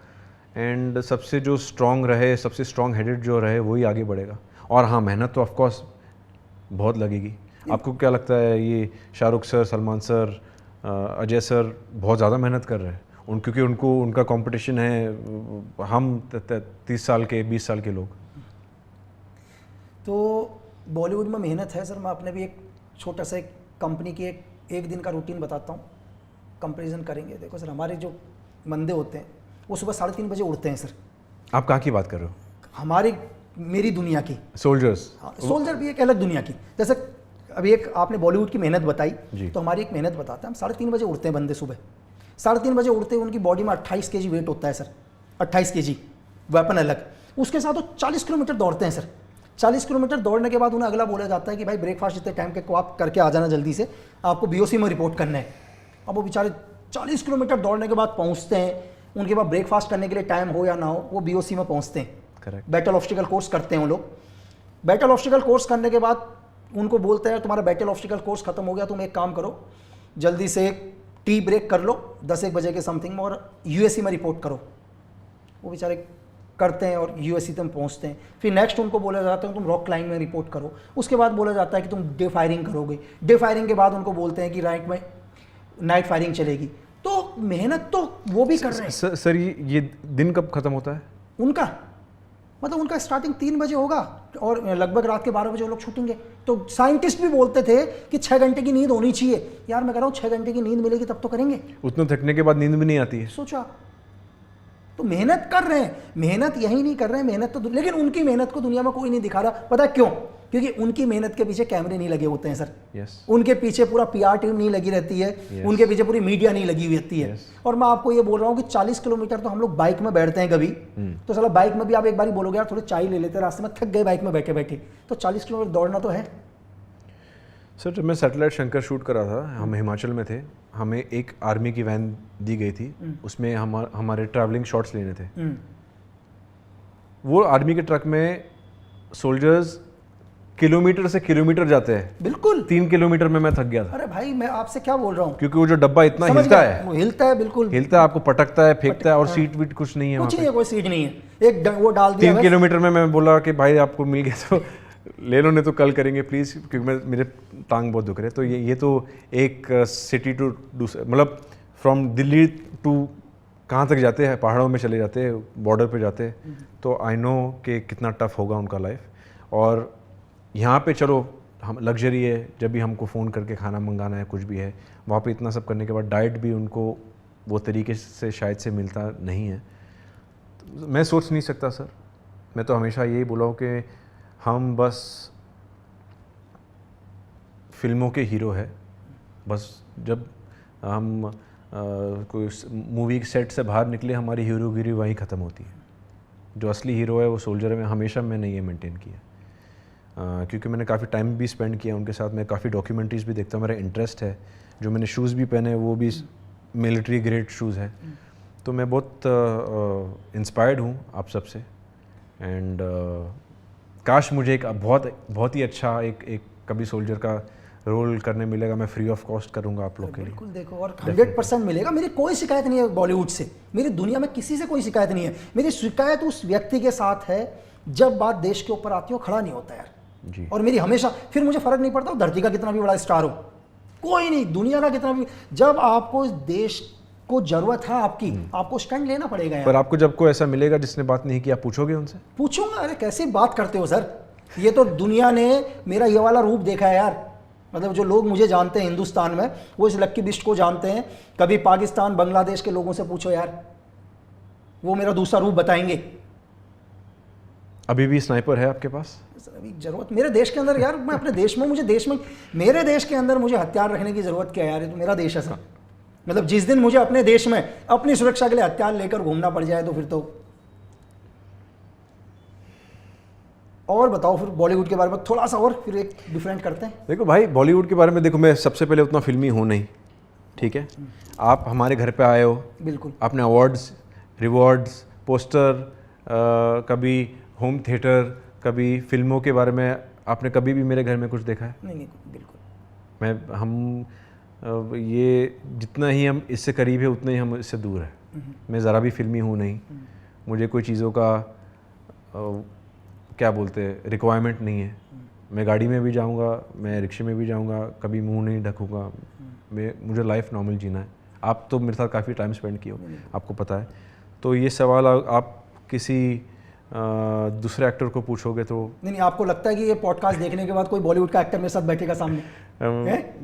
Speaker 2: एंड सबसे जो स्ट्रॉन्ग रहे, सबसे स्ट्रॉन्ग हेडेड जो रहे वही आगे बढ़ेगा। और हाँ, मेहनत तो ऑफकोर्स बहुत लगेगी। आपको क्या लगता है ये Shahrukh sir, Salman sir, Ajay sir बहुत ज़्यादा मेहनत कर रहे हैं क्योंकि उनका कंपटीशन है हम 30 साल के 20 साल के लोग।
Speaker 1: तो बॉलीवुड में मेहनत है सर। मैं अपने भी एक छोटा सा एक कंपनी की एक दिन का रूटीन बताता हूँ, कंपैरिजन करेंगे। देखो सर, हमारे जो बंदे होते हैं वो सुबह 3:30 बजे उठते हैं सर।
Speaker 2: आप कहाँ की बात कर रहे हो?
Speaker 1: मेरी दुनिया की
Speaker 2: सोल्जर्स।
Speaker 1: हाँ, सोल्जर भी एक अलग दुनिया की। जैसे अभी एक आपने बॉलीवुड की मेहनत बताई, तो हमारी एक मेहनत बताते हैं। हम 3:30 बजे उठते हैं बंदे, सुबह 3:30 बजे उठते हैं। उनकी बॉडी में 28 kg वेट होता है सर, 28 kg वेपन अलग। उसके साथ वो 40 किलोमीटर दौड़ते हैं सर। 40 किलोमीटर दौड़ने के बाद उन्हें अगला बोला जाता है कि भाई ब्रेकफास्ट इतने टाइम के को आप करके आ जाना जल्दी से, आपको BOC में रिपोर्ट करना है। अब वो बेचारे 40 किलोमीटर दौड़ने के बाद पहुँचते हैं, उनके बाद ब्रेकफास्ट करने के लिए टाइम हो या ना हो वो BOC में पहुँचते हैं।
Speaker 2: करेक्ट।
Speaker 1: बैटल ऑब्स्टिकल कोर्स करते हैं वो लोग। बैटल ऑब्स्टिकल कोर्स करने के बाद उनको बोलते हैं तुम्हारा बैटल ऑब्स्टिकल कोर्स खत्म हो गया, तुम एक काम करो, जल्दी से टी ब्रेक कर लो 10-1 बजे के समथिंग में और USC में रिपोर्ट करो। वो बेचारे करते हैं और USC तक पहुंचते हैं। फिर नेक्स्ट उनको बोला जाता है तुम रॉक क्लाइंब में रिपोर्ट करो। उसके बाद बोला जाता है कि तुम डे फायरिंग करोगे। डे फायरिंग के बाद उनको बोलते हैं कि नाइट फायरिंग चलेगी। तो मेहनत तो वो भी कर रहे हैं।
Speaker 2: सर ये दिन कब खत्म होता है
Speaker 1: उनका? मतलब उनका स्टार्टिंग 3 बजे होगा और लगभग रात के 12 बजे वो लोग छूटेंगे। तो साइंटिस्ट भी बोलते थे कि 6 घंटे की नींद होनी चाहिए। यार मैं कह रहा हूँ 6 घंटे की नींद मिलेगी तब तो करेंगे।
Speaker 2: उतना थकने के बाद नींद भी नहीं आती है।
Speaker 1: सोचा, तो मेहनत कर रहे हैं, मेहनत यही नहीं कर रहे हैं, मेहनत तो, लेकिन उनकी मेहनत को दुनिया में कोई नहीं दिखा रहा। पता क्यों? क्योंकि उनकी मेहनत के पीछे कैमरे नहीं लगे होते हैं सर। उनके पीछे पूरा PR टीम नहीं लगी रहती है। उनके पीछे पूरी मीडिया नहीं लगी हुई रहती है। और मैं आपको ये बोल रहा हूँ कि 40 किलोमीटर तो हम लोग बाइक में बैठते हैं कभी, तो साला बाइक में भी आप एक बार बोलोगे यार थोड़ी चाय ले लेते हैं, रास्ते में थक गए बाइक में बैठे बैठे, तो 40 किलोमीटर दौड़ना तो है।
Speaker 2: सर जब मैं सैटेलाइट शंकर शूट कर रहा था, हम हिमाचल में थे, हमें एक आर्मी की वैन दी गई थी, उसमें हमारे ट्रैवलिंग शॉट्स लेने थे। वो आर्मी के ट्रक में सोल्जर्स किलोमीटर से किलोमीटर जाते हैं।
Speaker 1: बिल्कुल
Speaker 2: 3 किलोमीटर में मैं थक गया था।
Speaker 1: अरे भाई मैं आपसे क्या बोल रहा हूँ,
Speaker 2: क्योंकि वो जो डब्बा इतना हिलता है,
Speaker 1: वो हिलता है, बिल्कुल
Speaker 2: हिलता है, आपको पटकता है, फेंकता है, और सीट वीट कुछ नहीं है,
Speaker 1: कुछ नहीं है, कोई सीट नहीं है। एक वो डाल दिया
Speaker 2: 3 किलोमीटर में मैं बोला कि भाई आपको मिल गया तो ले लो, नहीं तो कल करेंगे प्लीज़, क्योंकि मेरे टांग बहुत दुख रहे। तो ये तो एक सिटी टू मतलब फ्रॉम दिल्ली टू कहाँ तक जाते हैं, पहाड़ों में चले जाते हैं, बॉर्डर पे जाते हैं, तो आई नो कि कितना टफ होगा उनका लाइफ। और यहाँ पे चलो हम लग्जरी है, जब भी हमको फ़ोन करके खाना मंगाना है, कुछ भी है, वहाँ पे इतना सब करने के बाद डाइट भी उनको वो तरीके से शायद से मिलता नहीं है। तो मैं सोच नहीं सकता सर। मैं तो हमेशा यही बोला हूँ कि हम बस फिल्मों के हीरो है। बस जब हम कोई मूवी सेट से बाहर निकले, हमारी हीरोगिरी वहीं ख़त्म होती है। जो असली हीरो है वो सोल्जर है। मैं हमेशा मैंने ये मेंटेन किया, क्योंकि मैंने काफ़ी टाइम भी स्पेंड किया उनके साथ। मैं काफ़ी डॉक्यूमेंट्रीज़ भी देखता हूँ, मेरा इंटरेस्ट है। जो मैंने शूज़ भी पहने वो भी मिलिट्री ग्रेड शूज़ हैं। तो मैं बहुत इंस्पायर्ड हूँ आप सबसे। एंड काश मुझे एक बहुत ही अच्छा एक कभी सोल्जर का रोल करने मिलेगा। मैं फ्री ऑफ कॉस्ट करूँगा आप लोग के लिए।
Speaker 1: बिल्कुल देखो, और 100% मिलेगा। मेरी कोई शिकायत नहीं है बॉलीवुड से, मेरी दुनिया में किसी से कोई शिकायत नहीं है। मेरी शिकायत उस व्यक्ति के साथ है जब बात देश के ऊपर आती है, खड़ा नहीं होता यार
Speaker 2: जी।
Speaker 1: और मेरी हमेशा, फिर मुझे फर्क नहीं पड़ता धरती का कितना भी बड़ा स्टार हो, कोई नहीं, दुनिया का कितना भी, जब आपको इस देश को जरूरत है आपकी, आपको स्टैंड लेना पड़ेगा यार।
Speaker 2: पर आपको जब कोई ऐसा मिलेगा जिसने बात नहीं की, आप पूछोगे उनसे?
Speaker 1: पूछूंगा, अरे कैसी बात करते हो सर, ये तो दुनिया ने मेरा ये वाला रूप देखा है यार। मतलब जो लोग मुझे जानते हैं हिंदुस्तान में, वो इस लक्की बिस्ट को जानते हैं। कभी पाकिस्तान बांग्लादेश के लोगों से पूछो यार, वो मेरा दूसरा रूप बताएंगे।
Speaker 2: अभी भी स्नाइपर है आपके पास?
Speaker 1: सर अभी जरूरत मेरे देश के अंदर यार, मैं अपने देश में, मुझे देश में, मेरे देश के अंदर मुझे हथियार रखने की जरूरत क्या है यार, ये तो मेरा देश है सर। मतलब जिस दिन मुझे अपने देश में अपनी सुरक्षा के लिए हथियार लेकर घूमना पड़ जाए तो फिर तो। और बताओ फिर बॉलीवुड के बारे में थोड़ा सा, और फिर एक डिफरेंट करते हैं।
Speaker 2: देखो भाई, बॉलीवुड के बारे में देखो, मैं सबसे पहले उतना फिल्मी हूँ नहीं, ठीक है? आप हमारे घर पे आए हो,
Speaker 1: बिल्कुल,
Speaker 2: आपने अवार्ड्स, रिवॉर्ड्स, पोस्टर, कभी होम थिएटर, कभी फिल्मों के बारे में आपने कभी भी मेरे घर में कुछ देखा है?
Speaker 1: नहीं बिल्कुल।
Speaker 2: ये जितना ही हम इससे करीब है उतना ही हम इससे दूर है। मैं ज़रा भी फिल्मी हूँ नहीं, मुझे कोई चीज़ों का क्या बोलते हैं रिक्वायरमेंट नहीं है। मैं गाड़ी में भी जाऊँगा, मैं रिक्शे में भी जाऊँगा, कभी मुंह नहीं ढकूँगा। मुझे लाइफ नॉर्मल जीना है। आप तो मेरे साथ काफ़ी टाइम स्पेंड किए हो, आपको पता है। तो ये सवाल आप किसी दूसरे एक्टर को पूछोगे तो
Speaker 1: नहीं, आपको लगता है कि ये पॉडकास्ट देखने के बाद कोई बॉलीवुड का एक्टर मेरे साथ बैठेगा सामने?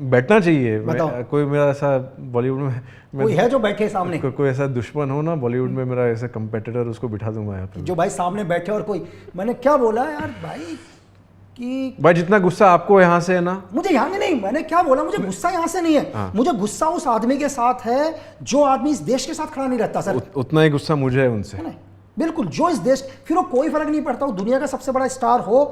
Speaker 2: बैठना चाहिए। कोई मेरा ऐसा बॉलीवुड में
Speaker 1: कोई है जो बैठे सामने?
Speaker 2: कोई ऐसा दुश्मन हो ना बॉलीवुड में मेरा, ऐसा कंपेटिटर, उसको बिठा दूंगा यहाँ पे।
Speaker 1: जो भाई सामने बैठे और कोई, मैंने क्या बोला यार भाई कि
Speaker 2: भाई जितना गुस्सा आपको यहाँ से है ना,
Speaker 1: मुझे यहाँ में नहीं, मैंने क्या बोला, मुझे गुस्सा यहाँ से नहीं है।
Speaker 2: हाँ।
Speaker 1: मुझे गुस्सा उस आदमी के साथ है जो आदमी इस देश के साथ खड़ा नहीं रहता सर।
Speaker 2: उतना ही गुस्सा मुझे है उनसे।
Speaker 1: बिल्कुल, जो इस देश, फिर वो कोई फर्क नहीं पड़ता, वो दुनिया का सबसे बड़ा स्टार हो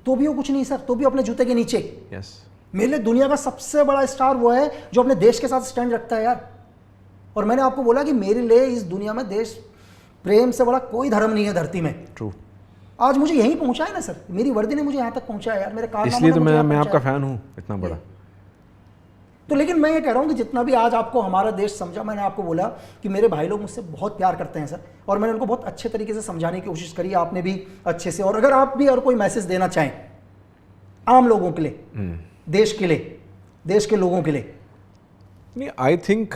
Speaker 1: तो भी वो कुछ नहीं सर, तो भी अपने जूते के नीचे।
Speaker 2: यस,
Speaker 1: मेरे लिए दुनिया का सबसे बड़ा स्टार वो है जो अपने देश के साथ स्टैंड रखता है यार। और मैंने आपको बोला कि मेरे लिए इस दुनिया में देश प्रेम से बड़ा कोई धर्म नहीं है धरती में।
Speaker 2: ट्रू।
Speaker 1: आज मुझे यहीं पहुंचा है ना सर, मेरी वर्दी ने मुझे यहाँ तक पहुंचाया यार, मेरे कारनामों
Speaker 2: इसलिए तो
Speaker 1: ने मुझे
Speaker 2: मैं
Speaker 1: यहाँ
Speaker 2: आपका फैन हूँ इतना बड़ा।
Speaker 1: तो लेकिन मैं ये कह रहा हूँ कि जितना भी आज आपको हमारा देश समझा, मैंने आपको बोला कि मेरे भाई लोग मुझसे बहुत प्यार करते हैं सर, और मैंने उनको बहुत अच्छे तरीके से समझाने की कोशिश करी, आपने भी अच्छे से। और अगर आप भी और कोई मैसेज देना चाहें आम लोगों के लिए, देश के लिए, देश के लोगों के लिए।
Speaker 2: नहीं, आई थिंक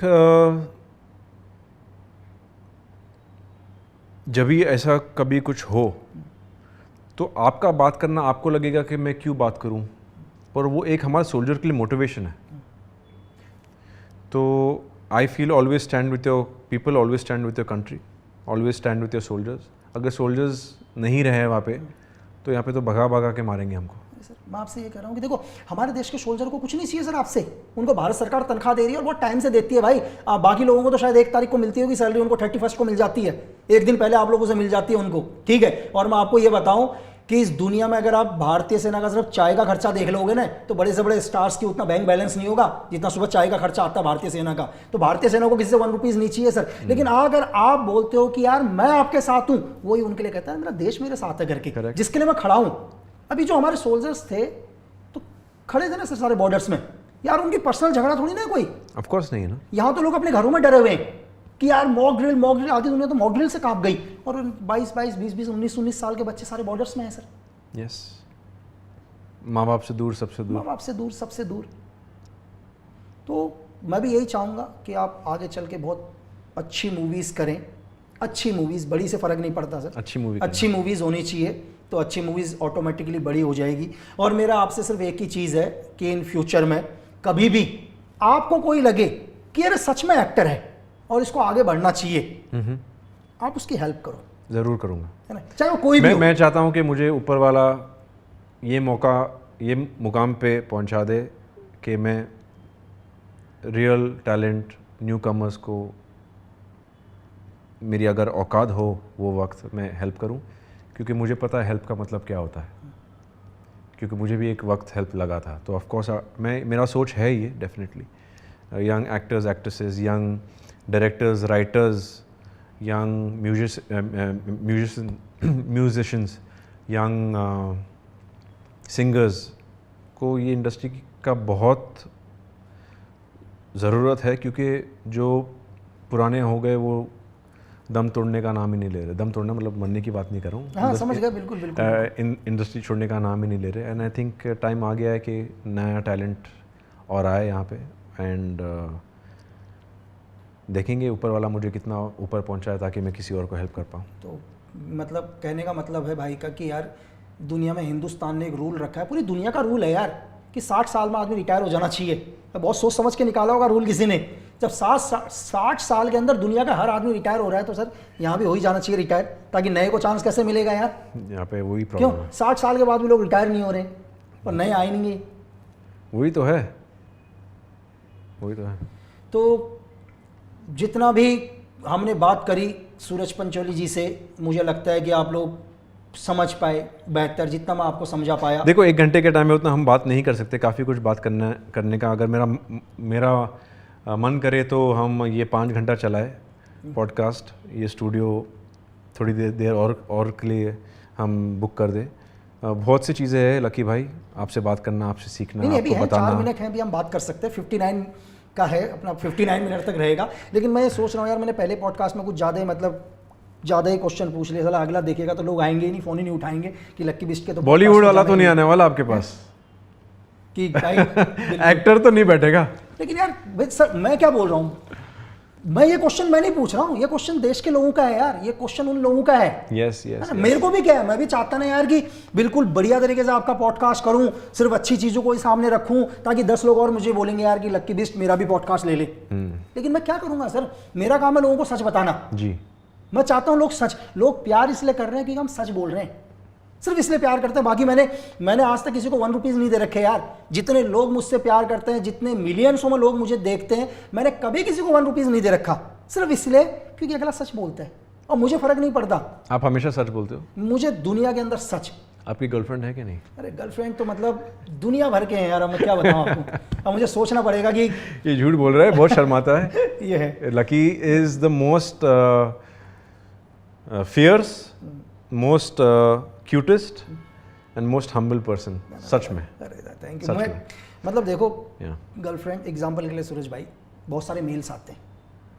Speaker 2: जब भी ऐसा कभी कुछ हो तो आपका बात करना, आपको लगेगा कि मैं क्यों बात करूं, पर वो एक हमारे सोल्जर के लिए मोटिवेशन है। तो I feel always stand with your people, always stand with your country, always stand with your soldiers. अगर सोल्जर्स नहीं रहे वहाँ पे तो यहाँ पे तो भगा भगा के मारेंगे हमको।
Speaker 1: सर मैं आपसे ये कह रहा हूँ कि देखो, हमारे देश के सोल्जर को कुछ नहीं चाहिए सर आपसे, उनको भारत सरकार तनख्वाह दे रही है और बहुत टाइम से देती है भाई। बाकी लोगों को तो शायद 1 तारीख को मिलती होगी सैलरी, उनको 31 को मिल जाती है, एक दिन पहले आप लोगों से मिल जाती है उनको, ठीक है। और मैं आपको ये बताऊं कि इस दुनिया में अगर आप भारतीय सेना का सिर्फ चाय का खर्चा देख लोगे ना, तो बड़े से बड़े स्टार्स की उतना बैंक बैलेंस नहीं होगा जितना सुबह चाय का खर्चा आता है भारतीय सेना का। तो भारतीय सेना को किसी से 1 रुपीज नहीं चाहिए सर। लेकिन अगर आप बोलते हो कि यार मैं आपके साथ हूं, वही उनके लिए कहता है मेरा देश मेरे साथ है करके, जिसके लिए मैं खड़ा हूं। अभी जो हमारे सोल्जर्स थे तो खड़े थे ना सर सारे बॉर्डर्स में, यार उनकी पर्सनल झगड़ा थोड़ी ना है कोई।
Speaker 2: ऑफ कोर्स नहीं है ना।
Speaker 1: यहाँ तो लोग अपने घरों में डरे हुए हैं कि यार मॉक ड्रिल, आधी दुनिया तो मॉक ड्रिल से कांप गई, और 22, 20, 19 साल के बच्चे सारे बॉर्डर्स में हैं सर।
Speaker 2: यस, माँ बाप से दूर, सबसे दूर,
Speaker 1: माँ बाप से दूर, सबसे दूर। तो मैं भी यही चाहूँगा कि आप आगे चल के बहुत अच्छी मूवीज़ करें, अच्छी मूवीज़, बड़ी से फ़र्क नहीं पड़ता सर, अच्छी मूवीज़ होनी चाहिए, तो अच्छी मूवीज़ ऑटोमेटिकली बड़ी हो जाएगी। और मेरा आपसे सिर्फ एक ही चीज़ है कि इन फ्यूचर में कभी भी आपको कोई लगे कि अरे सच में एक्टर है और इसको आगे बढ़ना चाहिए, आप उसकी हेल्प करो।
Speaker 2: ज़रूर करूँगा,
Speaker 1: है ना, चाहे वो कोई भी हो।
Speaker 2: मैं चाहता हूँ कि मुझे ऊपर वाला ये मौका, ये मुकाम पे पहुँचा दे कि मैं रियल टैलेंट न्यू कमर्स को, मेरी अगर औकात हो वो वक्त मैं हेल्प करूं, क्योंकि मुझे पता है हेल्प का मतलब क्या होता है, क्योंकि मुझे भी एक वक्त हेल्प लगा था। तो ऑफ कोर्स मेरा सोच है ये definitely, young actors, actresses, young directors, writers, young musicians, young singers को ये इंडस्ट्री का बहुत ज़रूरत है, क्योंकि जो पुराने हो गए वो दम तोड़ने का नाम ही नहीं ले रहे। दम तोड़ना मतलब मरने की बात नहीं कर रहा हूँ,
Speaker 1: हाँ समझ गया, बिल्कुल बिल्कुल।
Speaker 2: इंडस्ट्री छोड़ने का नाम ही नहीं ले रहे। एंड आई थिंक टाइम आ गया है कि नया टैलेंट और आए यहाँ पे, एंड देखेंगे ऊपर वाला मुझे कितना ऊपर पहुंचा है ताकि मैं किसी और को हेल्प कर पाऊँ।
Speaker 1: तो मतलब कहने का मतलब है भाई का कि यार दुनिया में हिंदुस्तान ने एक रूल रखा है, पूरी दुनिया का रूल है यार, कि 60 साल में आदमी रिटायर हो जाना चाहिए। तो बहुत सोच समझ के निकाला होगा रूल किसी ने। जब 60 साल के अंदर दुनिया का हर आदमी रिटायर हो रहा है तो सर यहाँ भी हो ही जाना चाहिए रिटायर, ताकि नए को चांस कैसे मिलेगा यार।
Speaker 2: यहाँ पे वही
Speaker 1: क्यों
Speaker 2: प्रॉब्लम है।
Speaker 1: 60 साल के बाद भी लोग रिटायर नहीं हो रहे और नए आए नहीं है।
Speaker 2: वही तो है, वही तो है।
Speaker 1: तो जितना भी हमने बात करी सूरज पंचोली जी से, मुझे लगता है कि आप लोग समझ पाए बेहतर, जितना मैं आपको समझा पाया।
Speaker 2: देखो 1 घंटे के टाइम में उतना हम बात नहीं कर सकते, काफ़ी कुछ बात करने का। अगर मेरा मन करे तो हम ये 5 घंटा चलाए पॉडकास्ट, ये स्टूडियो थोड़ी देर और के लिए हम बुक कर दे। बहुत सी चीज़ें हैं लकी भाई, आपसे बात करना, आपसे सीखना,
Speaker 1: नहीं, अभी
Speaker 2: आपको
Speaker 1: है
Speaker 2: बताना।
Speaker 1: 4 मिनट हैं, अभी हम बात कर सकते हैं। 59 का है अपना, 59 मिनट तक रहेगा। लेकिन मैं ये सोच रहा हूँ यार, मैंने पहले पॉडकास्ट में कुछ ज़्यादा ही क्वेश्चन पूछ लिया। साला अगला देखेगा तो लोग आएंगे ही नहीं, फ़ोन ही नहीं उठाएंगे कि लक्की बिस्ट के तो
Speaker 2: बॉलीवुड वाला तो नहीं आने वाला आपके पास
Speaker 1: कि भाई
Speaker 2: एक्टर तो नहीं बैठेगा।
Speaker 1: लेकिन यार भाई सर, मैं क्या बोल रहा हूँ, मैं ये क्वेश्चन मैं नहीं पूछ रहा हूँ, ये क्वेश्चन देश के लोगों का है यार, ये क्वेश्चन उन लोगों का है।
Speaker 2: यस
Speaker 1: है
Speaker 2: यस
Speaker 1: ना? मेरे को भी क्या है, मैं भी चाहता ना यार कि बिल्कुल बढ़िया तरीके से आपका पॉडकास्ट करूं, सिर्फ अच्छी चीज़ों को ही सामने रखूं, ताकि 10 लोग और मुझे बोलेंगे यार कि लक्की बिस्ट मेरा भी पॉडकास्ट ले ले। लेकिन मैं क्या करूंगा सर, मेरा काम है लोगों को सच बताना
Speaker 2: जी।
Speaker 1: मैं चाहता हूं लोग प्यार इसलिए कर रहे हैं क्योंकि हम सच बोल रहे हैं, सिर्फ इसलिए प्यार करते हैं। बाकी मैंने आज तक किसी को 1 रुपीज़ नहीं दे रखे यार। जितने लोग मुझसे प्यार करते हैं, जितने मिलियंसों में लोग मुझे देखते हैं, मैंने कभी किसी को 1 रुपीज़ नहीं दे रखा, सिर्फ इसलिए क्योंकि अगला सच बोलता है और मुझे फर्क नहीं पड़ता।
Speaker 2: आप हमेशा सच बोलते हो?
Speaker 1: मुझे दुनिया के अंदर सच।
Speaker 2: आपकी गर्लफ्रेंड है कि नहीं?
Speaker 1: अरे गर्लफ्रेंड तो मतलब दुनिया भर के हैं यार, अब मैं क्या बताऊं आपको। अब मुझे सोचना पड़ेगा कि
Speaker 2: ये झूठ बोल रहा है, बहुत शर्माता है।
Speaker 1: ये है
Speaker 2: Lucky is the most fierce, most cutest and most humble person, सच में।
Speaker 1: अरे थैंक
Speaker 2: सच
Speaker 1: यू।
Speaker 2: में।
Speaker 1: मतलब देखो
Speaker 2: Yeah.
Speaker 1: गर्लफ्रेंड एग्जाम्पल के लिए सूरज भाई, बहुत सारे मेल्स आते हैं,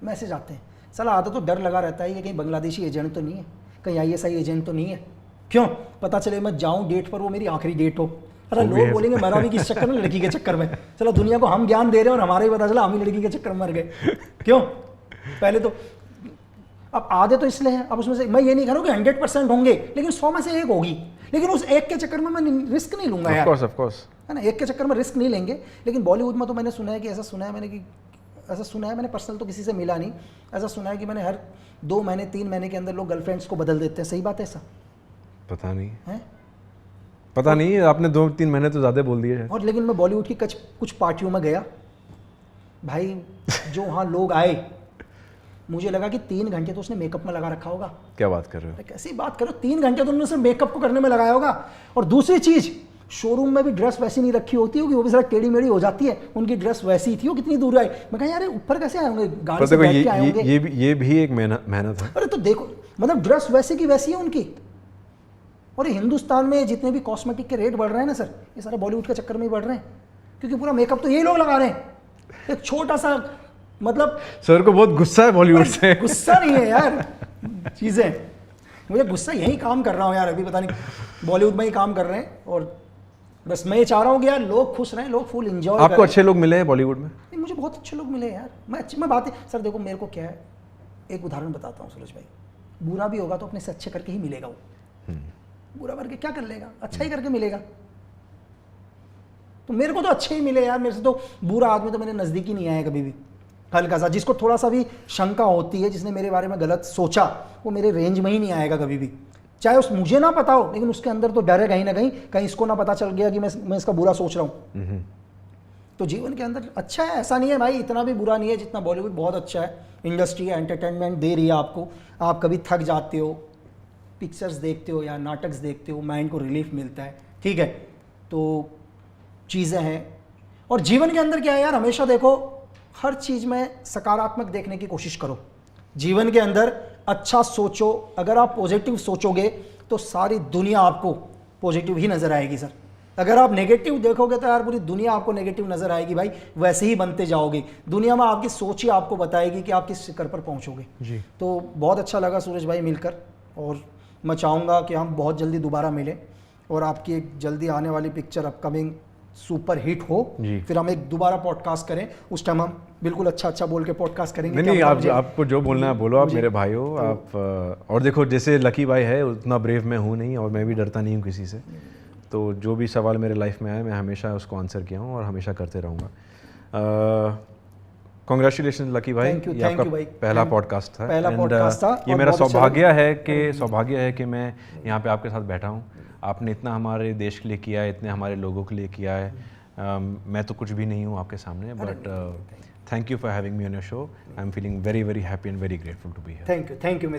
Speaker 1: मैसेज आते हैं, साला आता तो डर लगा रहता है ये कहीं बांग्लादेशी एजेंट तो नहीं है, कहीं ISI एजेंट तो नहीं है। क्यों पता चले मैं जाऊं डेट पर, वो मेरी आखिरी डेट हो। अरे
Speaker 2: वो भी
Speaker 1: लोग
Speaker 2: है।
Speaker 1: बोलेंगे मरा भी किस चक्कर में, लड़की के चक्कर में। चलो दुनिया को हम ज्ञान दे रहे हैं और हमारा ही पता चला हम ही लड़की के चक्कर में मर गए। क्यों पहले तो अब आधे तो इसलिए हैं, अब उसमें से मैं ये नहीं कह रहा हूँ कि 100% होंगे, लेकिन 100 में से 1 होगी। लेकिन उस 1 के चक्कर में मैं रिस्क नहीं लूंगा यार,
Speaker 2: ऑफ कोर्स
Speaker 1: है ना। 1 के चक्कर में रिस्क नहीं लेंगे। लेकिन बॉलीवुड में तो मैंने सुना है कि ऐसा सुना है मैंने पर्सनल तो किसी से मिला नहीं, ऐसा सुना है कि मैंने हर 2 महीने 3 महीने के अंदर लोग गर्लफ्रेंड्स को बदल देते हैं। सही बात है ऐसा?
Speaker 2: पता नहीं
Speaker 1: है
Speaker 2: पता नहीं, आपने 2-3 महीने तो ज़्यादा बोल दिए हैं।
Speaker 1: और लेकिन मैं बॉलीवुड की कुछ पार्टियों में गया भाई, जो वहाँ लोग आए, मुझे लगा कि 3 घंटे तो उसने मेकअप में लगा रखा होगा।
Speaker 2: क्या बात कर रहे हो?
Speaker 1: अरे कैसी बात करो, 3 घंटे तो उन्होंने सिर्फ मेकअप को करने में लगाया होगा। और दूसरी चीज, शोरूम में भी ड्रेस वैसी नहीं रखी होती होगी, वो भी जरा टेढ़ी मेढ़ी हो जाती है, उनकी ड्रेस वैसी थी। वो कितनी दूर आए, मैं कहा यार ऊपर कैसे आए होंगे, गाड़ी से बैठ के आए होंगे।
Speaker 2: ये भी एक मेहनत है।
Speaker 1: अरे तो देखो, मतलब ड्रेस वैसी की वैसी है उनकी। और ये हिंदुस्तान में जितने भी कॉस्मेटिक के रेट बढ़ रहे हैं ना सर, ये सारे बॉलीवुड के चक्कर में ही बढ़ रहे हैं, क्योंकि पूरा मेकअप तो यही लोग लगा रहे हैं। एक छोटा सा मतलब,
Speaker 2: सर को बहुत गुस्सा है बॉलीवुड से।
Speaker 1: गुस्सा नहीं है यार, चीज़ें मुझे गुस्सा यही काम कर रहा हूँ यार, अभी पता नहीं बॉलीवुड में ही काम कर रहे हैं। और बस मैं ये चाह रहा हूँ कि यार लोग खुश रहें, लोग फुल एंजॉय करें।
Speaker 2: आपको अच्छे लोग मिले हैं बॉलीवुड में?
Speaker 1: नहीं, मुझे बहुत अच्छे लोग मिले यार। मैं बातें सर, देखो मेरे को क्या है, एक उदाहरण बताता हूँ सूरज भाई। बुरा भी होगा तो अपने से अच्छे करके ही मिलेगा वो। बुरा करके क्या कर लेगा, अच्छा ही करके मिलेगा। तो मेरे को तो अच्छे ही मिले यार, मेरे से तो बुरा आदमी तो मेरे नज़दीक ही नहीं आया कभी भी। हल्का सा, जिसको थोड़ा सा भी शंका होती है, जिसने मेरे बारे में गलत सोचा, वो मेरे रेंज में ही नहीं आएगा कभी भी। चाहे उस मुझे ना पता हो, लेकिन उसके अंदर तो डर है कहीं ना कहीं इसको ना पता चल गया कि मैं इसका बुरा सोच रहा हूँ। तो जीवन के अंदर अच्छा है, ऐसा नहीं है भाई, इतना भी बुरा नहीं है जितना बॉलीवुड बहुत अच्छा है। इंडस्ट्री है, एंटरटेनमेंट दे रही है आपको। आप कभी थक जाते हो, पिक्चर्स देखते हो या नाटक देखते हो, माइंड को रिलीफ मिलता है, ठीक है। तो चीज़ें हैं। और जीवन के अंदर क्या है यार, हमेशा देखो हर चीज़ में सकारात्मक देखने की कोशिश करो। जीवन के अंदर अच्छा सोचो। अगर आप पॉजिटिव सोचोगे तो सारी दुनिया आपको पॉजिटिव ही नज़र आएगी सर। अगर आप नेगेटिव देखोगे तो यार पूरी दुनिया आपको नेगेटिव नज़र आएगी भाई, वैसे ही बनते जाओगे। दुनिया में आपकी सोच ही आपको बताएगी कि आप किस शिखर पर पहुंचोगे
Speaker 2: जी।
Speaker 1: तो बहुत अच्छा लगा सूरज भाई मिलकर, और मैं चाहूँगा कि हम बहुत जल्दी दोबारा मिलें और आपकी एक जल्दी आने वाली पिक्चर अपकमिंग सुपर हिट हो,
Speaker 2: जी।
Speaker 1: फिर हम एक दोबारा पॉडकास्ट करें, उस टाइम हम बिल्कुल अच्छा बोल के पॉडकास्ट करेंगे।
Speaker 2: नहीं
Speaker 1: क्या
Speaker 2: नहीं,
Speaker 1: मतलब
Speaker 2: आप
Speaker 1: मुझे-
Speaker 2: आपको जो बोलना है बोलो, आप मेरे भाई हो आप। और देखो, जैसे लकी भाई है उतना ब्रेव मैं हूँ नहीं, और मैं भी डरता नहीं हूँ किसी से। तो जो भी सवाल मेरे लाइफ में आए मैं हमेशा उसको आंसर किया हूँ और हमेशा करते रहूँगा। कॉन्ग्रेचुलेशन लकी भाई,
Speaker 1: Thank you,
Speaker 2: ये
Speaker 1: thank
Speaker 2: आपका
Speaker 1: you भाई।
Speaker 2: पहला
Speaker 1: Thank-
Speaker 2: पॉडकास्ट था।
Speaker 1: पहला
Speaker 2: And,
Speaker 1: podcast था
Speaker 2: ये
Speaker 1: और
Speaker 2: मेरा
Speaker 1: बहुत अच्छा
Speaker 2: सौभाग्य है कि मैं यहाँ पे आपके साथ बैठा हूँ। आपने इतना हमारे देश के लिए किया है, इतने हमारे लोगों के लिए किया है। मैं तो कुछ भी नहीं हूँ आपके सामने, but thank you for having me on your show. I am feeling very very happy and very grateful to be here.
Speaker 1: Thank you मेरे